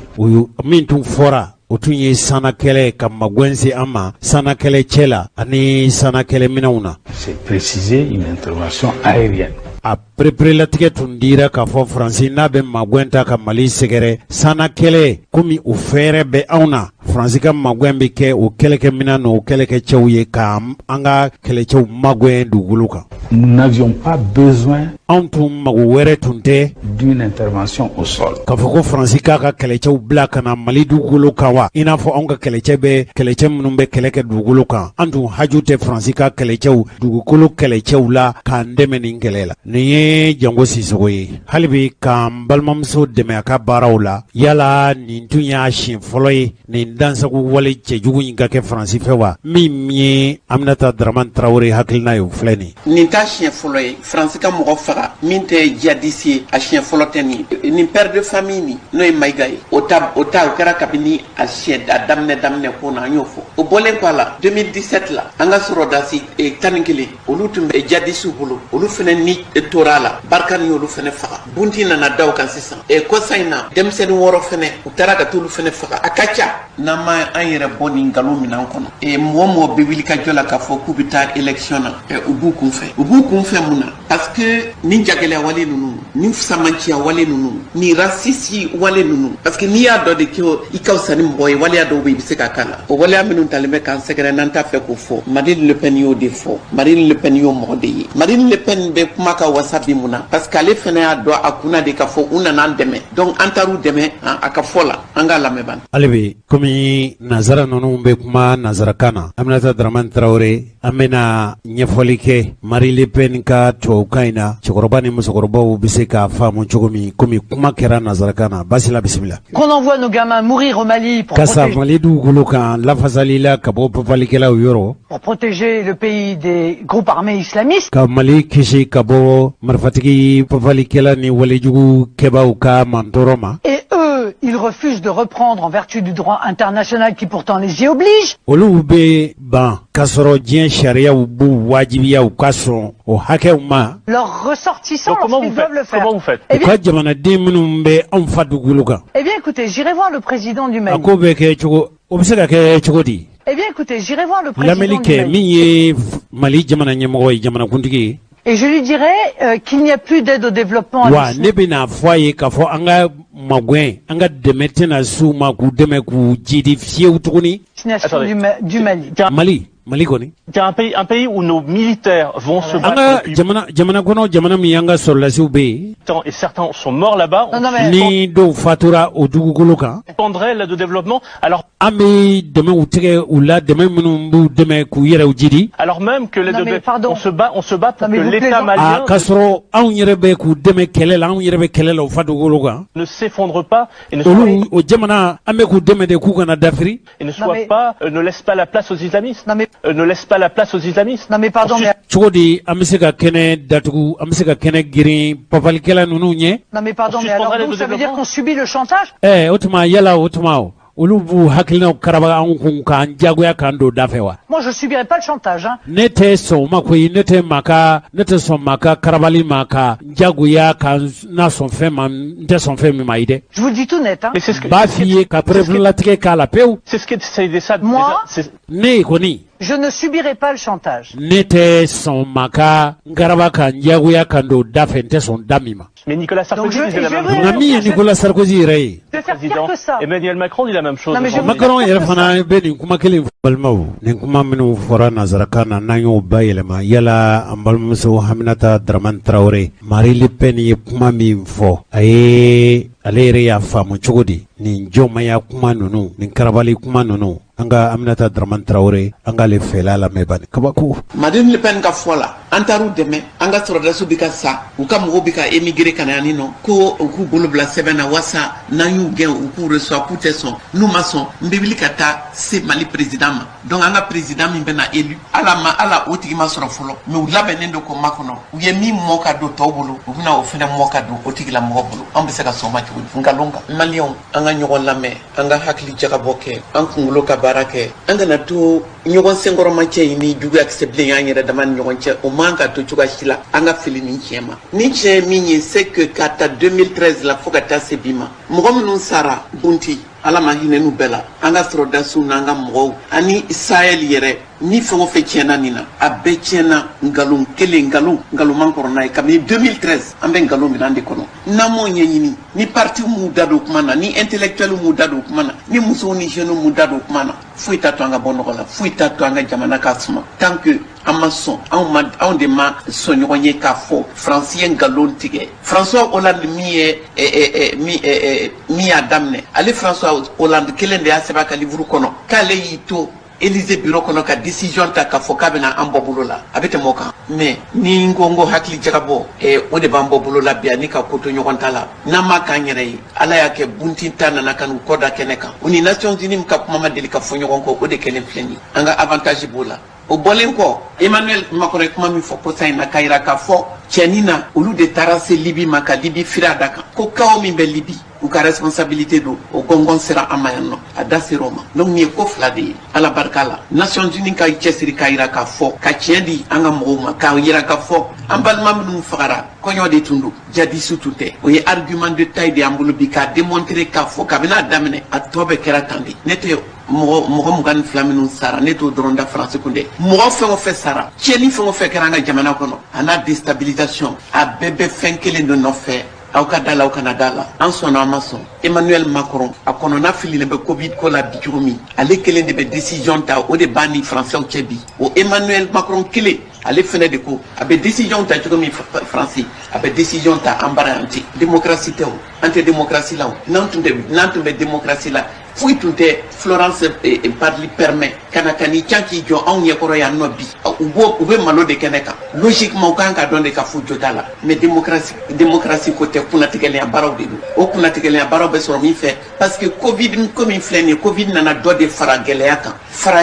Min tun fɔra o tun ye sana kɛlɛ ka magwɛnse an ma sana kɛlɛ cɛ la ani sana kɛlɛ minɛnw na. C'est précisé une intervention aérienne. A pereperelatigɛ tun dira k'a fɔ Faransi n'a bɛ magwɛn ta ka Mali sɛgɛrɛ sana kɛlɛ komi o fɛɛrɛ bɛ anw na Faransi ka magwɛn bɛ kɛ o kɛlɛkɛminɛn n'o kɛlɛkɛcɛw ye ka an ka kɛlɛcɛw magwɛn dugukolo kan. Nous n'avions pas besoin anw tun mago wɛrɛ tun tɛ d'une intervention au sol. K'a fɔ ko Faransi k'a ka kɛlɛcɛw bila ka na Mali dugukolo kan wa i n'a fɔ anw ka kɛlɛcɛ minnu bɛ kɛlɛ kɛ dugukolo kan an tun haju tɛ Faransi ka kɛlɛcɛw dugukolo kɛlɛcɛw la k'an dɛmɛ nin kɛlɛ la. Nin ye Jango Sissoco ye hali bi k'an balimamuso dɛmɛ a ka baaraw la yala nin tun y'a siɲɛ fɔlɔ ye nin dansago wale cɛjugu in ka kɛ Faransi fɛ wa min ye Aminata Dramane Traoré hakilina ye o filɛ nin t'a siɲɛ fɔlɔ ye Faransi ka mɔgɔ faga min tɛ djihadiste ye a siɲɛ fɔlɔ tɛ nin père de famille nin n'o ye Maïga ye o kɛra kabini a daminɛ ko na an y'o fɔ o bɔlen kɔ a la 2017 la an ka sɔrɔdasi 11 olu tun bɛ djihadistew bolo olu fɛnɛ ni tora a la barika ni olu fɛnɛ faga bunti nana da o kan sisan kɔsa in na denmisɛnnin 6 fɛnɛ u taara ka t'olu fɛnɛ faga a ka ca n'an ma an yɛrɛ bɔ nin nkalon minan kɔnɔ mɔgɔ bɛ wuli ka jɔ la k'a fɔ k'u bɛ taa élection na u b'u kun fɛ mun na parce que ni jagɛlɛya wale ninnu ni samanciya wale ninnu ni rasisi wale ninnu parce que n'i y'a dɔ de kɛ i ka fisa ni mɔgɔ ye waleya dɔw bɛ i bɛ se k'a k'a la o waleya minnu talen bɛ k'an sɛgɛrɛ n'an t'a fɛ k'o fɔ Marine Le Pen y'o de fɔ Marine Le Pen y'o mɔgɔ de ye Marine Le Pen bɛ kuma ka wasa bi mun na parce que ale fɛnɛ y'a dɔn a kunna de k'a fɔ u nana an dɛmɛ donc an taar'u dɛmɛ a ka fɔ la an k'a lamɛn ban. hali bi komi nazara ninnu bɛ kuma nazarakan na Aminata Dramane Traoré an bɛna ɲɛfɔli kɛ Marine Le Pen ka tubabukan in na cɛkɔrɔba ni musokɔrɔbaw bɛ se k'a faamu cogo min komi kuma kɛra nazarakan na Basi la bisimila. Qu'on envoie nos gamins mourir au Mali pour kasa Mali dugukolo kan lafasali la ka bɔ papalikɛlaw yɔrɔ pour protéger le pays des groupes armés islamistes. Ka Mali kisi ka bɔ marifatigi papalikɛla ni walejugu kɛbaaw ka mantɔrɔ ma. Et eux, ils refusent de reprendre en vertu du droit international qui pourtant les y oblige. Olu bɛ ban k'a sɔrɔ diɲɛ sariyaw b'u wajibiya u ka sɔn o hakɛw ma. Leurs ressortissants, lorsqu'ils doivent le faire. Comment vous faites? U ka jamanaden minnu bɛ anw fa dugukolo kan. Eh bien, écoutez, j'irai voir le président du Mali. A ko bɛ kɛ cogo o bɛ se ka kɛ cogo di. Eh bien, écoutez, j'irai voir le président du Lamɛnni kɛ Mali. min ye Mali jamana ɲɛmɔgɔ ye jamanakuntigi ye. Et je lui dirais qu'il n'y a plus d'aide au développement. Wa ne bina foye ka fo anga magwen anga demetena su ma ku deme ku jidi fieu tuguni. Du Mali. Mali koni. Un pays où nos militaires vont se battre depuis jamana kono jamana mi yanga soldats be et certains sont morts là-bas. Ni do fatura o dugukolo kan. Prendrait l'aide de développement alors ami demain ou tege ou la demain munu demain ku yere u jidi. Alors même que on se bat pour que l'État malien kasro an yere be ku demain kelela an yere be kelela o fatugolo kan. Ne s'effondre pas et ne soit o jamana ame ku demain de ku kana dafri et ne soit pas ne laisse pas la place aux islamistes. Ne laisse pas la place aux islamistes. Non mais pardon mais Chodi ameseka kene datugu ameseka kene girin papalikela nunu nye. Non mais pardon mais alors donc, ça veut dire qu'on subit le chantage? Otuma yala otuma ulubu hakilina karaba an kan jagoya kan do dafewa. Moi je subirai pas le chantage hein. Nete so makoyi nete son maka karabali maka jagoya kan na son fema nte son femi maide. Je vous le dis tout net hein. Ba fiye ka prévlatique kala peu. C'est ce que c'est ça. Moi ne koni je ne subirai pas le chantage. Nete son maka garaba kan jagoya kan do dafente son damima. Mais Nicolas Sarkozy disait la même chose. Nami Nicolas Sarkozy rei. Je vais faire pire que ça. Emmanuel Macron dit la même chose. Macron yɛrɛ fana bɛ nin kuma kelen balimaw nin kuma minnu fɔra nazarakan na n'an y'o bayɛlɛma yala an balimamuso Aminata Dramane Traoré Marie Le Pen ye kuma min fɔ a ye ale yɛrɛ y'a faamu cogo di nin jɔnmaya kuma ninnu nin karabali kuma ninnu an ka Aminata Dramane Traoré an k'ale fɛla lamɛn bani kabako. Marine Le Pen ka fɔ la an taar'u dɛmɛ an ka sɔrɔdasiw bɛ ka sa u ka mɔgɔw bɛ ka émigrer ka na yan nɔ ko u k'u bolo bila sɛbɛn na walasa n'an y'u gɛn u k'u reçoit k'u tɛ sɔn n'u ma sɔn n bɛ wuli ka taa se Mali président ma donc an ka président min bɛna élu ala o tigi ma sɔrɔ fɔlɔ mais u labɛnnen don ko makɔnɔ u ye min mɔ ka don tɔw bolo u bɛna o fɛnɛ mɔ ka don o tigila mɔgɔ bolo an bɛ se ka sɔn ma cogo di nkalon kan maliyɛnw an ka ɲɔgɔn lamɛn an ka hakili jagabɔ kɛ an kunkolo ka baara kɛ an kana to ɲɔgɔn senkɔrɔma cɛ in ni juguya kisɛ bilen y'an yɛrɛ dama ni ɲɔgɔn cɛ o man ka to cogoya si la an ka fili nin tiɲɛ ma ni tiɲɛ ye min ye c'est que ka ta 2013 la fo ka taa se bi ma mɔgɔ minnu sara bunti ala ma hinɛ n'u bɛɛ la an ka sɔrɔdasiw n'an ka mɔgɔw ani Sahel yɛrɛ ni fɛn o fɛn tiɲɛna nin na a bɛɛ tiɲɛna nkalon kelen nkalon man kɔrɔ n'a ye kabini 2013 an bɛ nkalon minɛn de kɔnɔ n'an m'o ɲɛɲini ni parti m'u da don kuma na ni intellectuel m'u da don kuma na ni musow ni jeunes m'u da don kuma na foyi t'a to an ka bɔ nɔgɔ la foyi t'a to an ka jamana ka suma tant que an ma sɔn anw de ma sɔn ɲɔgɔn ye k'a fɔ France ye nkalon tigɛ François Hollande min y'a daminɛ ale François Hollande kelen de y'a sɛbɛn a ka livre kɔnɔ k'ale y'i to Élysée bureau kɔnɔ ka décision ta k'a fɔ k'a bɛna an bɔ bolo la a bɛ tɛmɛ o kan mais ni n ko hakili jagabɔ o de b'an bɔ bolo la bi ani ka ko to ɲɔgɔn ta la n'an m'a k'an yɛrɛ ye ala y'a kɛ buntin ta nana ka n'u kɔ da kɛnɛ kan u ni Nations Unies ka kuma ma deli ka fɔ ɲɔgɔn kɔ o de kɛlen filɛ nin ye an ka avantage b'o la o bɔlen kɔ Emmanuel Macron ye kuma min fɔ kɔsa in na k'a yira k'a fɔ cɛnin na olu de taara se Libi ma ka Libi firi a da kan ko kawo min bɛ Libi u ka responsabilité don o gɔngɔn sera an ma yan nɔ a da sera o ma donc nin ye ko fila de ye ala barika la Nations Unies ka cɛsiri k'a yira k'a fɔ ka tiɲɛ di an ka mɔgɔw ma k'a yira k'a fɔ an balima minnu fagara kɔɲɔ de tun don jadisiw tun tɛ o ye argument de taille de y'an bolo bi k'a démontrer k'a fɔ kabini a daminɛ a tɔ bɛɛ kɛra tan de ne tɛ mɔgɔ 22 minnu sara ne t'o dɔrɔn da France kun dɛ mɔgɔ fɛn o fɛn sara tiɲɛni fɛn o fɛn kɛra an ka jamana kɔnɔ a n'a déstabilisation a bɛɛ bɛ fɛn kelen de nɔfɛ aw ka da la aw kana da la an sɔnna an ma sɔn Emmanuel Macron a kɔnɔna fililen bɛ Covid ko la bi cogo min ale kelen de bɛ décision ta o de b'a ni français cɛ bi o Emmanuel Macron kelen ale fɛnɛ de ko a bɛ décision ta cogo min France a bɛ décision ta an bara yan ten démocratie tɛ o an tɛ démocratie la o n'an tun bɛ démocratie la foyi tun tɛ Florence Parly permet kana ka ni can k'i jɔ anw ɲɛkɔrɔ yan nɔ bi u bɛ malo de kɛnɛ kan logiquement u kan ka dɔn de ka fo jota la mais démocratie ko tɛ kunnatigɛlenya baaraw de don o kunnatigɛlenya baaraw bɛ sɔrɔ min fɛ parce que Covid ko min filɛ nin ye Covid nana dɔ de fara gɛlɛya kan fara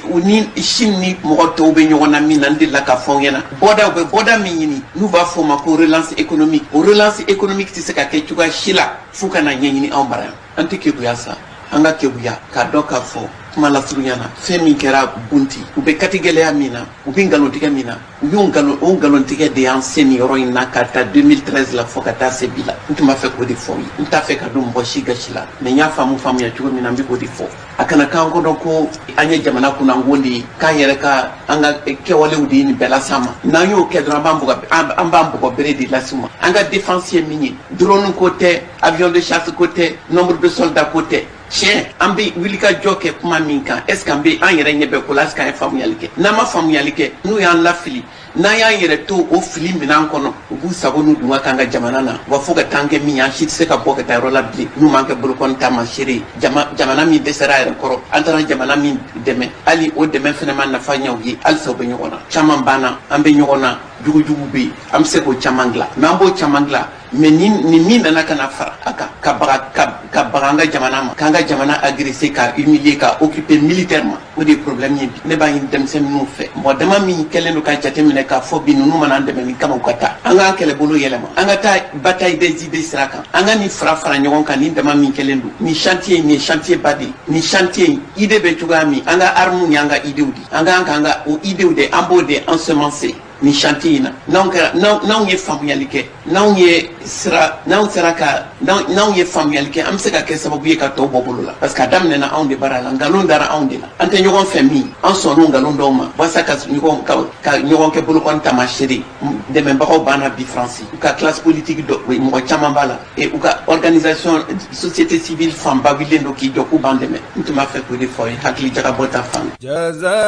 u ni Chine ni mɔgɔ tɔw bɛ ɲɔgɔn na min na n delila ka fɔ n ɲɛna bɔda u bɛ bɔda min ɲini n'u b'a fɔ o ma ko relance économique o relance économique tɛ se ka kɛ cogoya si la f'u ka na ɲɛɲini anw bara yan an tɛ keguya sa an ka keguya k'a dɔn k'a fɔ kuma lasurunyana fɛn min kɛra bunti u bɛ kati gɛlɛya min na u bɛ nkalontigɛ min na u y'o nkalontigɛ de y'an se nin yɔrɔ in na ka taa 2013 la fo ka taa se bi la ntuma fɛ k'o de fɔ ye n t'a fɛ ka don mɔgɔ si gasi la mais n y'a faamuya cogo min na n bɛ k'o de fɔ a kana k'an kɔnɔ ko an ye jamana kunnanko de ye k'an yɛrɛ ka an ka kɛwalew de ye nin bɛɛ las'an ma n'an y'o kɛ dɔrɔn an b'an bugɔ bere de las'u ma an ka défense ye min ye drone ko tɛ avion de chasse ko tɛ nombre de soldats ko tɛ tiɲɛ an bɛ wuli ka jɔ kɛ kuma min kan est ce que an yɛrɛ ɲɛ bɛ ko la est ce que an ye faamuyali kɛ n'an ma faamuyali kɛ n'u y'an lafili n'an y'an yɛrɛ to o fili minɛn kɔnɔ u b'u sago n'u dunga k'an ka jamana na wa fo ka taa kɛ min ye an si tɛ se ka bɔ ka taa yɔrɔ la bilen n'u m'an kɛ bolokɔni taamaseere ye jamana min dɛsɛra a yɛrɛ kɔrɔ an taara jamana min dɛmɛ hali o dɛmɛ fana ma nafa ɲɛ u ye halisa u bɛ ɲɔgɔn na caman banna an bɛ ɲɔgɔn na jugujugu bɛ yen an bɛ se k'o caman dilan mais an b'o caman dilan mais ni min nana ka na fara a kan ka baga an ka jamana ma k'an ka jamana agresser ka humilier ka occuper militairement o de ye problème ye bi ne b'a ɲini denmisɛnninw fɛ mɔgɔ dama min kɛlen don ka jateminɛ k'a fɔ bi ninnu mana an dɛmɛ min kama u ka taa an k'an kɛlɛbolo yɛlɛma an ka taa bataille des idées sira kan an ka nin fara ɲɔgɔn kan nin dama min kɛlen don nin chantier nin ye chantier ba de ye nin chantier idée bɛ cogoya min an ka armes ni an ka idéw de an k'an ka o idéw de an b'o de ensemencer ni chantier in na n'anw ye faamuyali kɛ n'anw ye faamuyali kɛ an bɛ se ka kɛ sababu ye ka tɔw bɔ bolo la parce que a daminɛna anw de baara la nkalon dara anw de la an tɛ ɲɔgɔn fɛ min an sɔnn'o nkalon dɔw ma walasa ka ɲɔgɔn kɛ bolokɔni taamaseere dɛmɛbagaw banna bi faransi u ka classe politique dɔ mɔgɔ caman b'a la et u ka organisation société civile fanba wililen don k'i jɔ k'u b'an dɛmɛ n tun b'a fɛ k'o de fɔ ye hakili jagabɔ ta fan.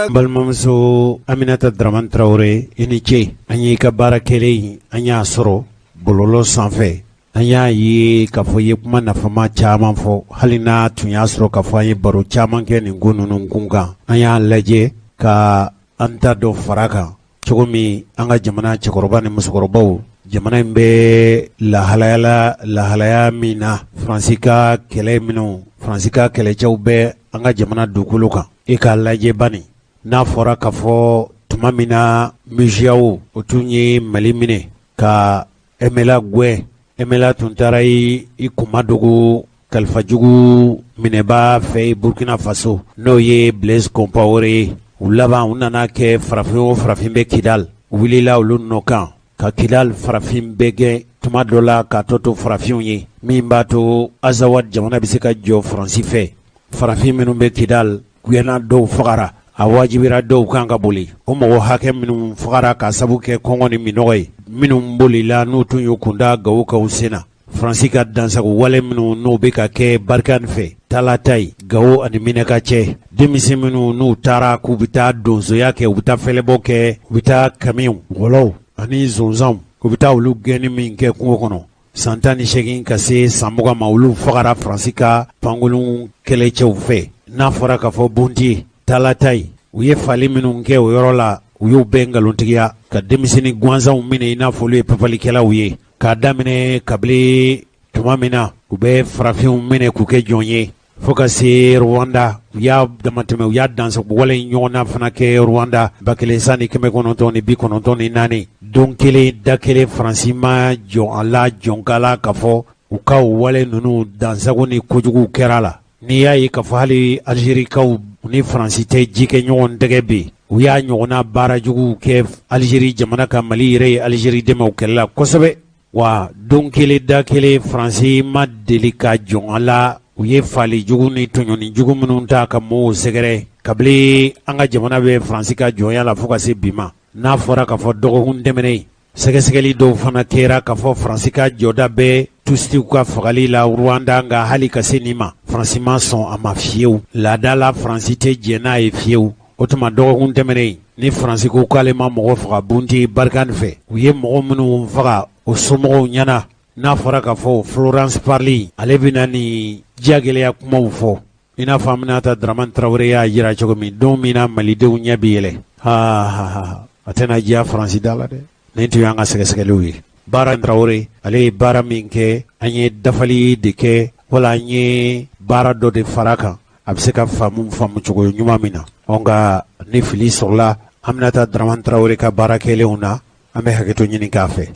balimamuso Aminata Dramane Traoré i ni ce an y'i ka baara kɛlen an y'a sɔrɔ bɔlɔlɔ sanfɛ an y'a ye k'a fɔ ye kuma nafama caman fɔ hali n'a tun y'a sɔrɔ k'a fɔ an ye baro caman kɛ nin ko ninnu kun kan an y'a lajɛ ka an ta dɔ fara kan cogo min an ka jamana cɛkɔrɔba ni musokɔrɔbaw jamana in bɛ lahalaya min na faransi ka kɛlɛcɛw bɛ an ka jamana dugukolo kan e k'a lajɛ bani n'a fɔra k'a fɔ tuma min na muziyaw o tun ye Mali minɛ ka Emela tun taara i kuma dogo kalifajugu minɛbaa fɛ Burkina Faso n'o ye Blaise Compaoré ye u laban u nana kɛ farafin bɛ Kidal u wulila olu nɔ kan ka Kidal farafin bɛɛ gɛn tuma dɔ la k'a tɔ to farafinw ye min b'a to Azawad jamana bɛ se ka jɔ Faransi fɛ farafin minnu bɛ Kidal guyana dɔw fagara a wajibira dɔw kan ka boli o mɔgɔ hakɛ minnu fagara ka sabu kɛ kɔngɔ ni minɔgɔ ye minnu bolila n'u tun y'u kunda Gawo kan u senna Faransi ka dansago wale minnu n'u bɛ ka kɛ Barikani fɛ Talatai Gawo ani Minɛka cɛ denmisɛn minnu n'u taara k'u bɛ taa donsoya kɛ u bɛ taa fɛlɛbɔ kɛ u bɛ taa kamiw wɔlɔw ani zonzanw u bɛ taa olu gɛnni min kɛ kungo kɔnɔ san 18 ka se san 20 ma olu fagara Faransi ka pankolon kɛlɛcɛw fɛ n'a fɔra ka fɔ Bondier Talatai u ye fali minnu kɛ o yɔrɔ la u y'u bɛɛ nkalontigiya ka denmisɛnnin gansanw minɛ i n'a fɔ olu ye papalikɛlaw ye k'a daminɛ kabili tuma min na u bɛ farafinw minɛ k'u kɛ jɔn ye fo ka se Rwanda u y'a damatɛmɛ u y'a dansago wale ɲɔgɔn na fana kɛ Rwanda 1994 don kelen da kelen Faransi ma jɔn a la jɔnkala k'a fɔ u ka wale ninnu dansago ni kojugu kɛra la n'i y'a ye k'a fɔ hali Algérikaw ni Faransi tɛ ji kɛ ɲɔgɔn tɛgɛ bɛ u y'a ɲɔgɔnna baara jugu kɛ Algérie jamana ka Mali yɛrɛ ye Algérie dɛmɛ u kɛlɛla kosɛbɛ wa don kelen da kelen Faransi ma deli ka jɔn a la u ye fali jugu ni tɔɲɔni jugu minnu ta ka mɔɔw sɛgɛrɛ kabili an ka jamana bɛ Faransi ka jɔnya la fo ka se bi ma n'a fɔra k'a fɔ dɔgɔkun tɛmɛnen sɛgɛsɛgɛli dɔw fana kɛra k'a fɔ Faransi ka jɔda bɛ Tutsiw ka fagali la Rwanda nka hali ka se nin ma Faransi ma sɔn a ma fiyewu laada la Faransi tɛ jɛ n'a ye fiyewu o tuma dɔgɔkun tɛmɛnen ni Faransi ko k'ale ma mɔgɔ faga Bunti Barikani fɛ u ye mɔgɔ minnu faga o somɔgɔw ɲɛna n'a fɔra k'a fɔ Florence Parly ale bɛna nin jagɛlɛya kumaw fɔ i n'a fɔ Aminata Dramane Traoré y'a jira cogo min don min na malidenw ɲɛ bɛ yɛlɛ a tɛna diya Faransi da la dɛ nin tun y'an ka sɛgɛsɛgɛliw ye baara Traoré ale ye baara min kɛ an ye dafali de kɛ wala an ye baara dɔ de fara kan a bɛ se ka faamu cogo ɲuman min na nka ni fili sɔrɔla Aminata Dramane Traoré ka baara kɛlenw na an bɛ hakɛto ɲini k'a fɛ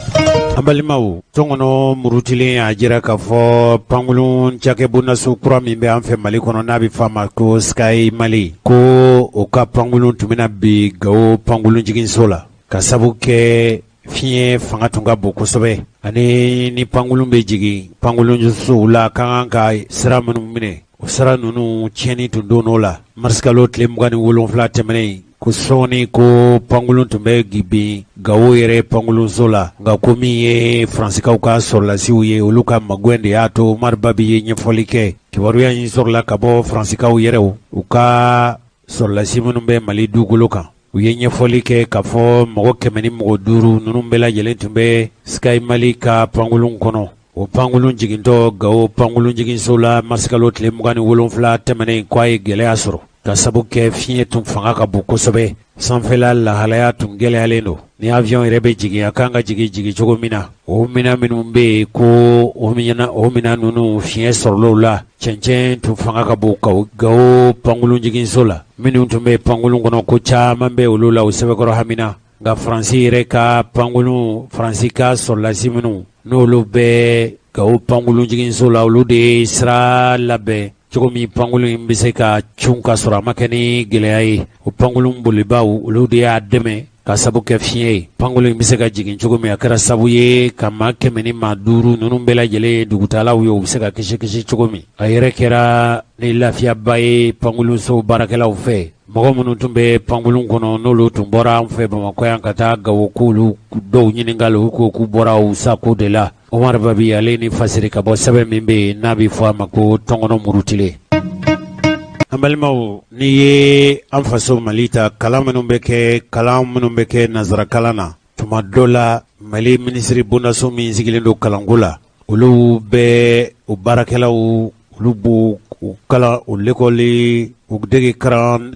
an balimaw tɔnkɔnɔ murutilen a jira k'a fɔ pankulun cakɛbondaso kura min bɛ an fɛ Mali kɔnɔ n'a bɛ f'a ma ko Sky Mali ko o ka pankulun tun bɛna bi Gawo pankulun jiginso la ka sabu kɛ fiɲɛ fanga tun ka bon kosɛbɛ ani ni pangulun be jigi pangulun so la kan ka sira minnu minɛ o sira ninnu tiɲɛni tun don n'o la marisikalo tile 27 tɛmɛnen ko sɔɔni ko pangulun tun bɛ bin Gawo yɛrɛ pangulunso la nka ko min ye faransikaw ka sɔrɔlasiw ye olu ka magwɛn de y'a to Maribabi ye ɲɛfɔli kɛ kibaruya in sɔrɔla ka bɔ faransikaw yɛrɛw u ka sɔrɔlasi minnu bɛ Mali dugukolo kan u ye ɲɛfɔli kɛ k'a fɔ mɔgɔ 100 ni mɔgɔ 5 ninnu bɛɛ lajɛlen tun bɛ Sky Mali ka pangulun kɔnɔ o pangulun jigintɔ Gawo pangulun jiginso la marisikalo tile 27 tɛmɛnen k'a ye gɛlɛya sɔrɔ ka sabu kɛ fiɲɛ tun fanga ka bon kosɛbɛ sanfɛla lahalaya tun gɛlɛyalen don ni avion yɛrɛ bɛ jigin a kan ka jigi cogo min na o mina minnu bɛ yen ko o mina ninnu fiɲɛ sɔrɔl'o la cɛncɛn tun fanga ka bon Gawo pangulun jiginso la minnu tun bɛ pangulun kɔnɔ ko caman bɛ olu la o sɛbɛkɔrɔ hamina nka Faransi yɛrɛ ka pangulun Faransi ka sɔrɔlasi minnu n'olu bɛ Gawo pangulun jiginso la olu de ye sira labɛn cogo min pangulun in bɛ se ka cun ka sɔrɔ a ma kɛ ni gɛlɛya ye o pangulun bolibaw olu de y'a dɛmɛ ka sabu kɛ fiɲɛ ye pangulun in bɛ se ka jigin cogo min a kɛra sabu ye ka maa 100 ni maa 5 ninnu bɛɛ lajɛlen dugutalaw ye u bɛ se ka kisi cogo min a yɛrɛ kɛra ni lafiyaba ye pangulunso baarakɛlaw fɛ mɔgɔ minnu tun bɛ pangulun kɔnɔ n'olu tun bɔra an fɛ Bamakɔ yan ka taa Gawo k'olu dɔw ɲininkali u ko k'u bɔra u sako de la Omar Babi ale ni fasiri ka bɔ sɛbɛn min bɛ yen n'a bɛ fɔ a ma ko tɔngɔnɔ murutile an balimaw n'i ye an faso Mali ta kalan minnu bɛ kɛ nanzarakalan na tuma dɔ la Mali minisiri bondaso min sigilen don kalanko la olu bɛ o baarakɛlaw olu b'u kalan o lekɔli u dege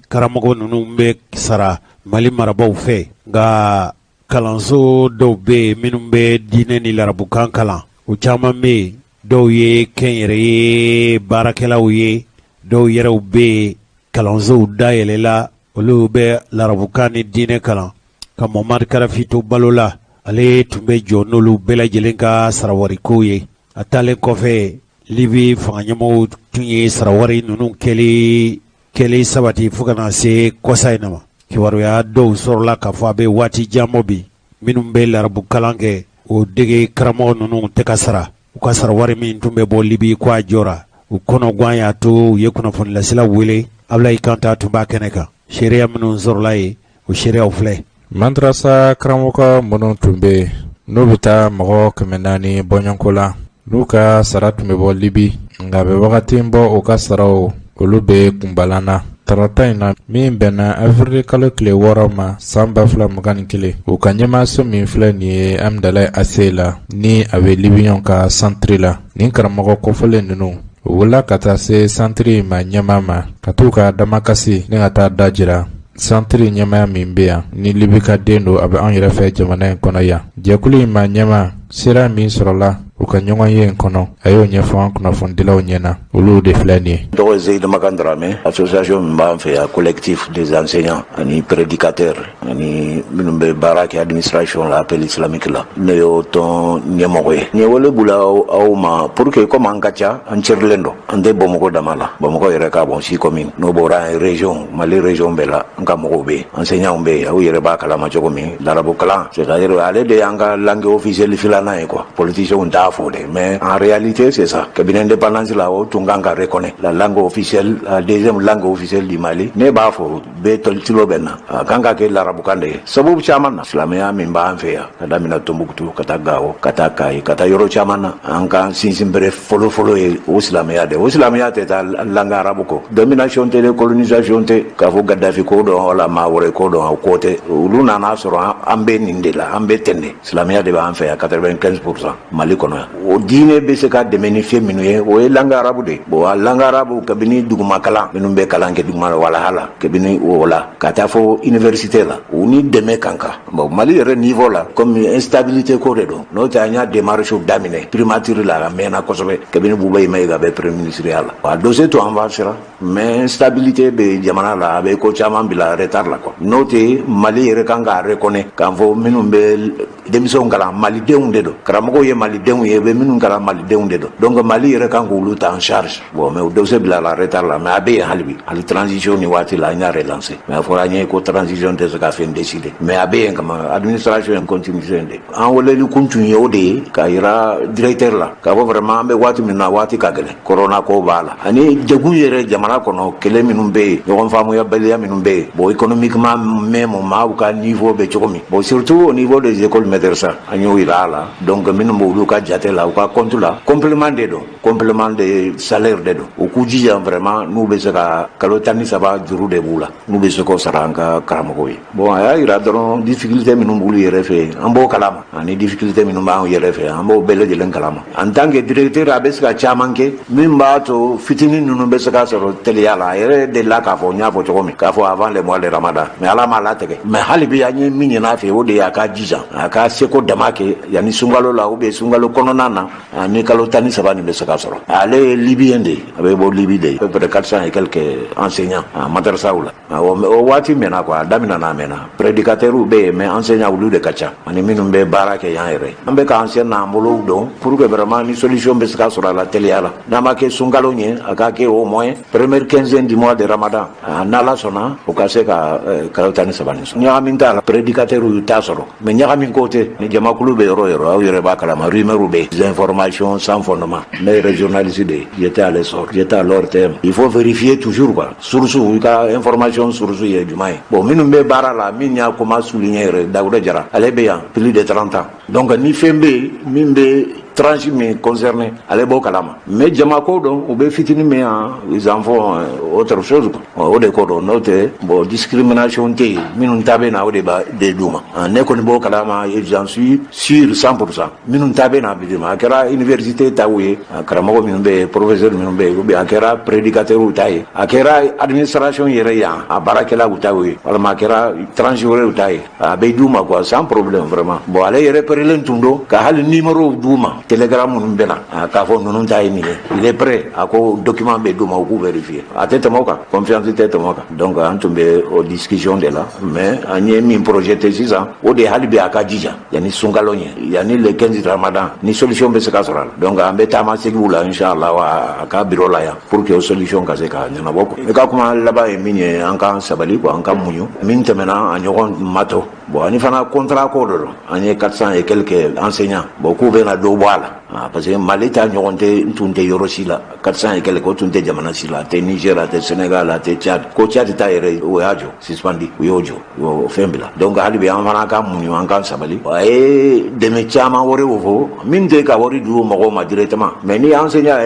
karamɔgɔ ninnu bɛ sara Mali marabaw fɛ nka kalanso dɔw bɛ yen minnu bɛ diinɛ ni larabukan kalan o caman bɛ yen dɔw ye kɛnyɛrɛ ye baarakɛlaw ye dɔw yɛrɛw bɛ yen kalansow dayɛlɛla olu bɛ larabukan ni diinɛ kalan ka Mamadu Karafi to balo la ale tun bɛ jɔ n'olu bɛɛ lajɛlen ka sarawariko ye a taalen kɔfɛ Libi fangaɲɛmɔgɔw tun ye sarawari ninnu kɛli sabati fo ka na se kɔsa in na ma kibaruya dɔw sɔrɔla k'a fɔ a bɛ waati jan bi minnu bɛ larabu kalan kɛ o dege karamɔgɔ ninnu tɛ ka sara u ka sarawari min tun bɛ bɔ Libi ko a jɔra u kɔnɔguwan y'a to u ye kunnafonilasila wele Ablayi Kanta tun b'a kɛnɛ kan seereya minnu sɔrɔla ye o seereyaw filɛ madrasa karamɔgɔ minnu tun bɛ n'u bɛ taa mɔgɔ 400 bɔɲɔgɔnko la n'u ka sara tun bɛ bɔ Libi nka a bɛ wagati bɔ u ka saraw olu bɛ kunbalan na tarata in na min bɛnna avril kalo tile 6 ma san 2021 u ka ɲɛmaaso min filɛ nin ye Amdalayi Ase la ni a bɛ Libiɲɔn ka santiri la nin karamɔgɔ kɔfɔlen ninnu u wula ka taa se santiri ma ɲɛmaa ma ka t'u ka damakasi ni ka taa da jira santiri ɲɛmaya min bɛ yan ni Libi ka den don a bɛ an yɛrɛ fɛ jamana in kɔnɔ yan jɛkulu in ma ɲɛmaa sira min sɔrɔla u ka ɲɔgɔn ye in kɔnɔ a y'o ɲɛfɔ an kunnafonidilaw ɲɛna olu de filɛ nin ye dɔgɔ Zeyid Makandarame association min b'an fɛ yan collectif des enseignants ani prédicateurs ani minnu bɛ baara kɛ administration la appel islamique la ne y'o tɔn ɲɛmɔgɔ ye ɲɛ wele bula aw ma pour que comme an ka ca an cɛrilen don an tɛ Bamakɔ dama la Bamakɔ yɛrɛ ka bon si commune n'o bɔra région Mali région bɛɛ la an ka mɔgɔw bɛ enseignants bɛ yen aw yɛrɛ b'a kalama cogo min larabu kalan c'est-à-dire ale de y'an ka langue officielle filanan ye quoi politiciens t'a fɔ dɛ mais en réalité c'est ça cabinet indépendance la o tun kan ka reconnaître la langue officielle la deuxième langue officielle du Mali ne b'a fɔ bɛɛ tɔlitilo bɛ na a kan ka kɛ larabukan de ye sababu caman na silamɛya min b'an fɛ yan ka daminɛ Tombouctou ka taa Gao ka taa Kayi ka taa yɔrɔ caman na an ka sinsin bere fɔlɔ ye o silamɛya de o silamɛya tɛ taa langue arabu kɔ domination tɛ colonisation tɛ k'a fɔ Gaddafi ko dɔn wala maa wɛrɛ ko dɔn o ko tɛ olu nana sɔrɔ an bɛ nin de la an bɛ ten de silamɛya de b'an fɛ yan 95% Mali kɔnɔ yan o diinɛ bɛ se ka dɛmɛ ni fɛn minnu ye o ye langue arabu de bon a langue arabu kabini duguma kalan minnu bɛ kalan kɛ duguma walahala kabini o la ka taa fɔ université la u ni dɛmɛ kan kan bon Mali yɛrɛ niveau la comme instabilité ko de don n'o tɛ an y'a démarche daminɛ primature la a mɛnna kosɛbɛ kabini Buba Mayiga bɛ premier ministre ya la a dossier to an b'a sira mais instabilité bɛ jamana la a bɛ ko caman bila retard la quoi n'o tɛ Mali yɛrɛ kan ka reconnaître k'a fɔ minnu bɛ denmisɛnw kalan malidenw de don karamɔgɔw ye malidenw mun ye be minnu kala malidenw de don donc Mali yɛrɛ kan k'olu ta en charge bon mais o dossier bila la retard la mais a bɛ yen hali transition ni waati la an y'a relancer mais a fɔra an ye ko transition tɛ se ka fɛn décider mais a bɛ yen kama administration in continuité de an weleli kun tun ye o de ye ka yira directeur la k'a fɔ vraiment an bɛ waati min na waati ka gɛlɛn corona ko b'a la ani degun yɛrɛ jamana kɔnɔ kɛlɛ minnu bɛ yen ɲɔgɔn faamuyabaliya minnu bɛ yen bon économiquement même maaw ka niveau bɛ cogo min bon surtout au niveau des écoles maîtressa an y'o yira a la donc minnu b'olu ka jate la u ka compte la complément de don complément de salaire de don u k'u jija vraiment n'u bɛ se ka kalo 13 juru de b'u la n'u bɛ se k'o sara an ka karamɔgɔw ye bon a y'a yira dɔrɔn difficulté minnu b'olu yɛrɛ fɛ an b'o kalama ani difficulté minnu b'an yɛrɛ fɛ an b'o bɛɛ lajɛlen kalama en tant que directeur a bɛ se ka caman kɛ min b'a to fitinin ninnu bɛ se ka sɔrɔ teliya la a yɛrɛ de la k'a fɔ n y'a fɔ cogo min k'a fɔ avant le mois de Ramadan mais Ala m'a latigɛ mais hali bi an ye min ɲin'a fɛ o de ye a ka jija a ka seko dama kɛ yanni sunkalo la ou bien sunkalo kɔnɔna na ani kalo 13 nin bɛ se ka sɔrɔ ale ye libyen de ye a bɛ bɔ Libi de peu près 400 et quelques enseignants madrasaw la o waati mɛnna quoi a daminɛna a mɛnna prédicateurs bɛ yen mais enseignants olu de ka ca ani minnu bɛ baara kɛ yan yɛrɛ an bɛ ka ancien n'an bolo dɔn pour que vraiment ni solution bɛ se ka sɔrɔ a la teliya la n'a ma kɛ sunkalo ɲɛ a ka kɛ au moins première quinzaine du mois de Ramadan n'Ala sɔnna o ka se ka kalo 13 nin sɔrɔ ɲagami t'a la prédicateurs y'u ta sɔrɔ mais ɲagami ko tɛ ni jamakulu bɛ yɔrɔ yɔrɔ aw yɛrɛ b'a kalama rumeurs bɛ des informations sans fondement ne yɛrɛ journaliste de j'étais à l'essor j'étais à leur terme il faut vérifier toujours quoi source u ka information source ye jumɛn ye bon minnu bɛ baara la min y'a kuma souligner yɛrɛ Dawuda Jara ale bɛ yan plus de 30 ans donc ni fɛn bɛ yen min bɛ tranche min concerné ale b'o kalama mais jamako dɔn u bɛ fitinin min yan ils en font autre chose quoi o de ko dɔn n'o tɛ bon discrimination tɛ yen minnu ta bɛ na o de b'a de d'u ma ne kɔni b'o kalama et j'en suis sûr 100% minnu ta bɛ na bi de ma a kɛra université taw ye karamɔgɔ minnu bɛ yen professeur minnu bɛ yen ou bien a kɛra prédicateur ta ye a kɛra administration yɛrɛ yan a baarakɛlaw ta ye walima a kɛra tranche wɛrɛw ta ye a bɛ d'u ma quoi sans problème vraiment bon ale yɛrɛ pɛrɛlen tun don ka hali numéro d'u ma telegram minnu bɛ na k'a fɔ ninnu ta ye nin ye il est prêt a ko document bɛ d'u ma u k'u vérifier a tɛ tɛmɛ o kan confiance tɛ tɛmɛ o kan donc an tun bɛ o discussion de la mais an ye min projeté sisan o de hali bi a ka jija yanni sunkalo ɲɛ yanni le 15 Ramadan ni solution bɛ se ka sɔrɔ a la donc an bɛ taama segiw la inchallah a ka bureau la yan pour que o solution ka se ka ɲɛnabɔ quoi ne ka kuma laban ye min ye an ka sabali quoi an ka muɲu min tɛmɛna a ɲɔgɔn mato bon ani fana contrat ko de don an ye 400 et quelques enseignants bon k'u bɛna dɔ bɔ a la parce que Mali ta ɲɔgɔn tɛ tun tɛ yɔrɔ si la 400 et quelques o tun tɛ jamana si la a tɛ Niger a tɛ Sénégal a tɛ Tchad ko Tchad ta yɛrɛ o y'a jɔ suspendi u y'o jɔ o fɛn bila donc hali bi an fana ka muɲu an ka sabali a ye dɛmɛ caman wɛrɛw fɔ min tɛ ka wari di mɔgɔw ma directement mais ni enseignant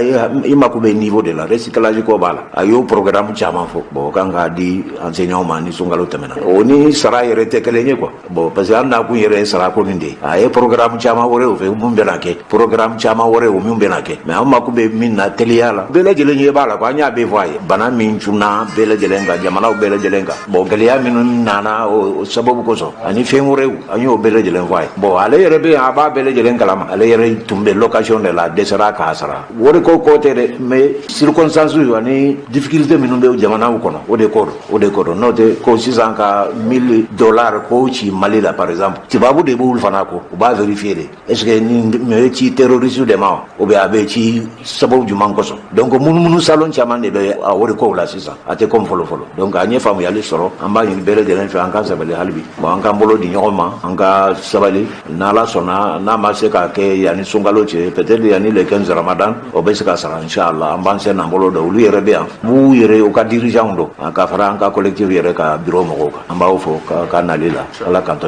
i mako bɛ niveau de la recyclage ko b'a la a y'o programme caman fɔ bon o kan k'a di enseignants ma ni sunkalo tɛmɛna o ni sara yɛrɛ tɛ kelen ye quoi bon parce que an nakun yɛrɛ ye sara ko nin de ye a ye programme caman wɛrɛw fɛ mun bɛna kɛ programme caman wɛrɛ o min bɛna kɛ mais an mako bɛ min na teliya la bɛɛ lajɛlen ɲɛ b'a la quoi an y'a bɛɛ fɔ a ye bana min cunna bɛɛ lajɛlen kan jamanaw bɛɛ lajɛlen kan bon gɛlɛya minnu nana o sababu kosɔn ani fɛn wɛrɛw an y'o bɛɛ lajɛlen fɔ a ye bon ale yɛrɛ bɛ yen a b'a bɛɛ lajɛlen kalama ale yɛrɛ tun bɛ location de la a dɛsɛra k'a sara wari ko tɛ dɛ mais circonstances ani difficulté minnu bɛ jamanaw kɔnɔ o de ko don n'o tɛ ko sisan ka $1000 ko ci Mali la par exemple tubabu de b'olu fana ko u b'a vérifier de est ce que ni ci terroriste de ma ou bien a bɛ ci sababu jumɛn kosɔn donc munumunu salon caman de bɛ a wari kow la sisan a tɛ comme fɔlɔ donc an ye faamuyali sɔrɔ an b'a ɲini bɛɛ lajɛlen fɛ an ka sabali hali bi bon an k'an bolo di ɲɔgɔn ma an ka sabali n'Ala sɔnna n'a ma se ka kɛ yanni sunkalo cɛ peut-être yanni le 15 Ramadan o bɛ se ka sara inchallah an b'an sen n'an bolo da olu yɛrɛ bɛ yan b'u yɛrɛ u ka dirigeants don ka fara an ka collectif yɛrɛ ka bureau mɔgɔw kan an b'aw fɔ ka nali la Ala k'an to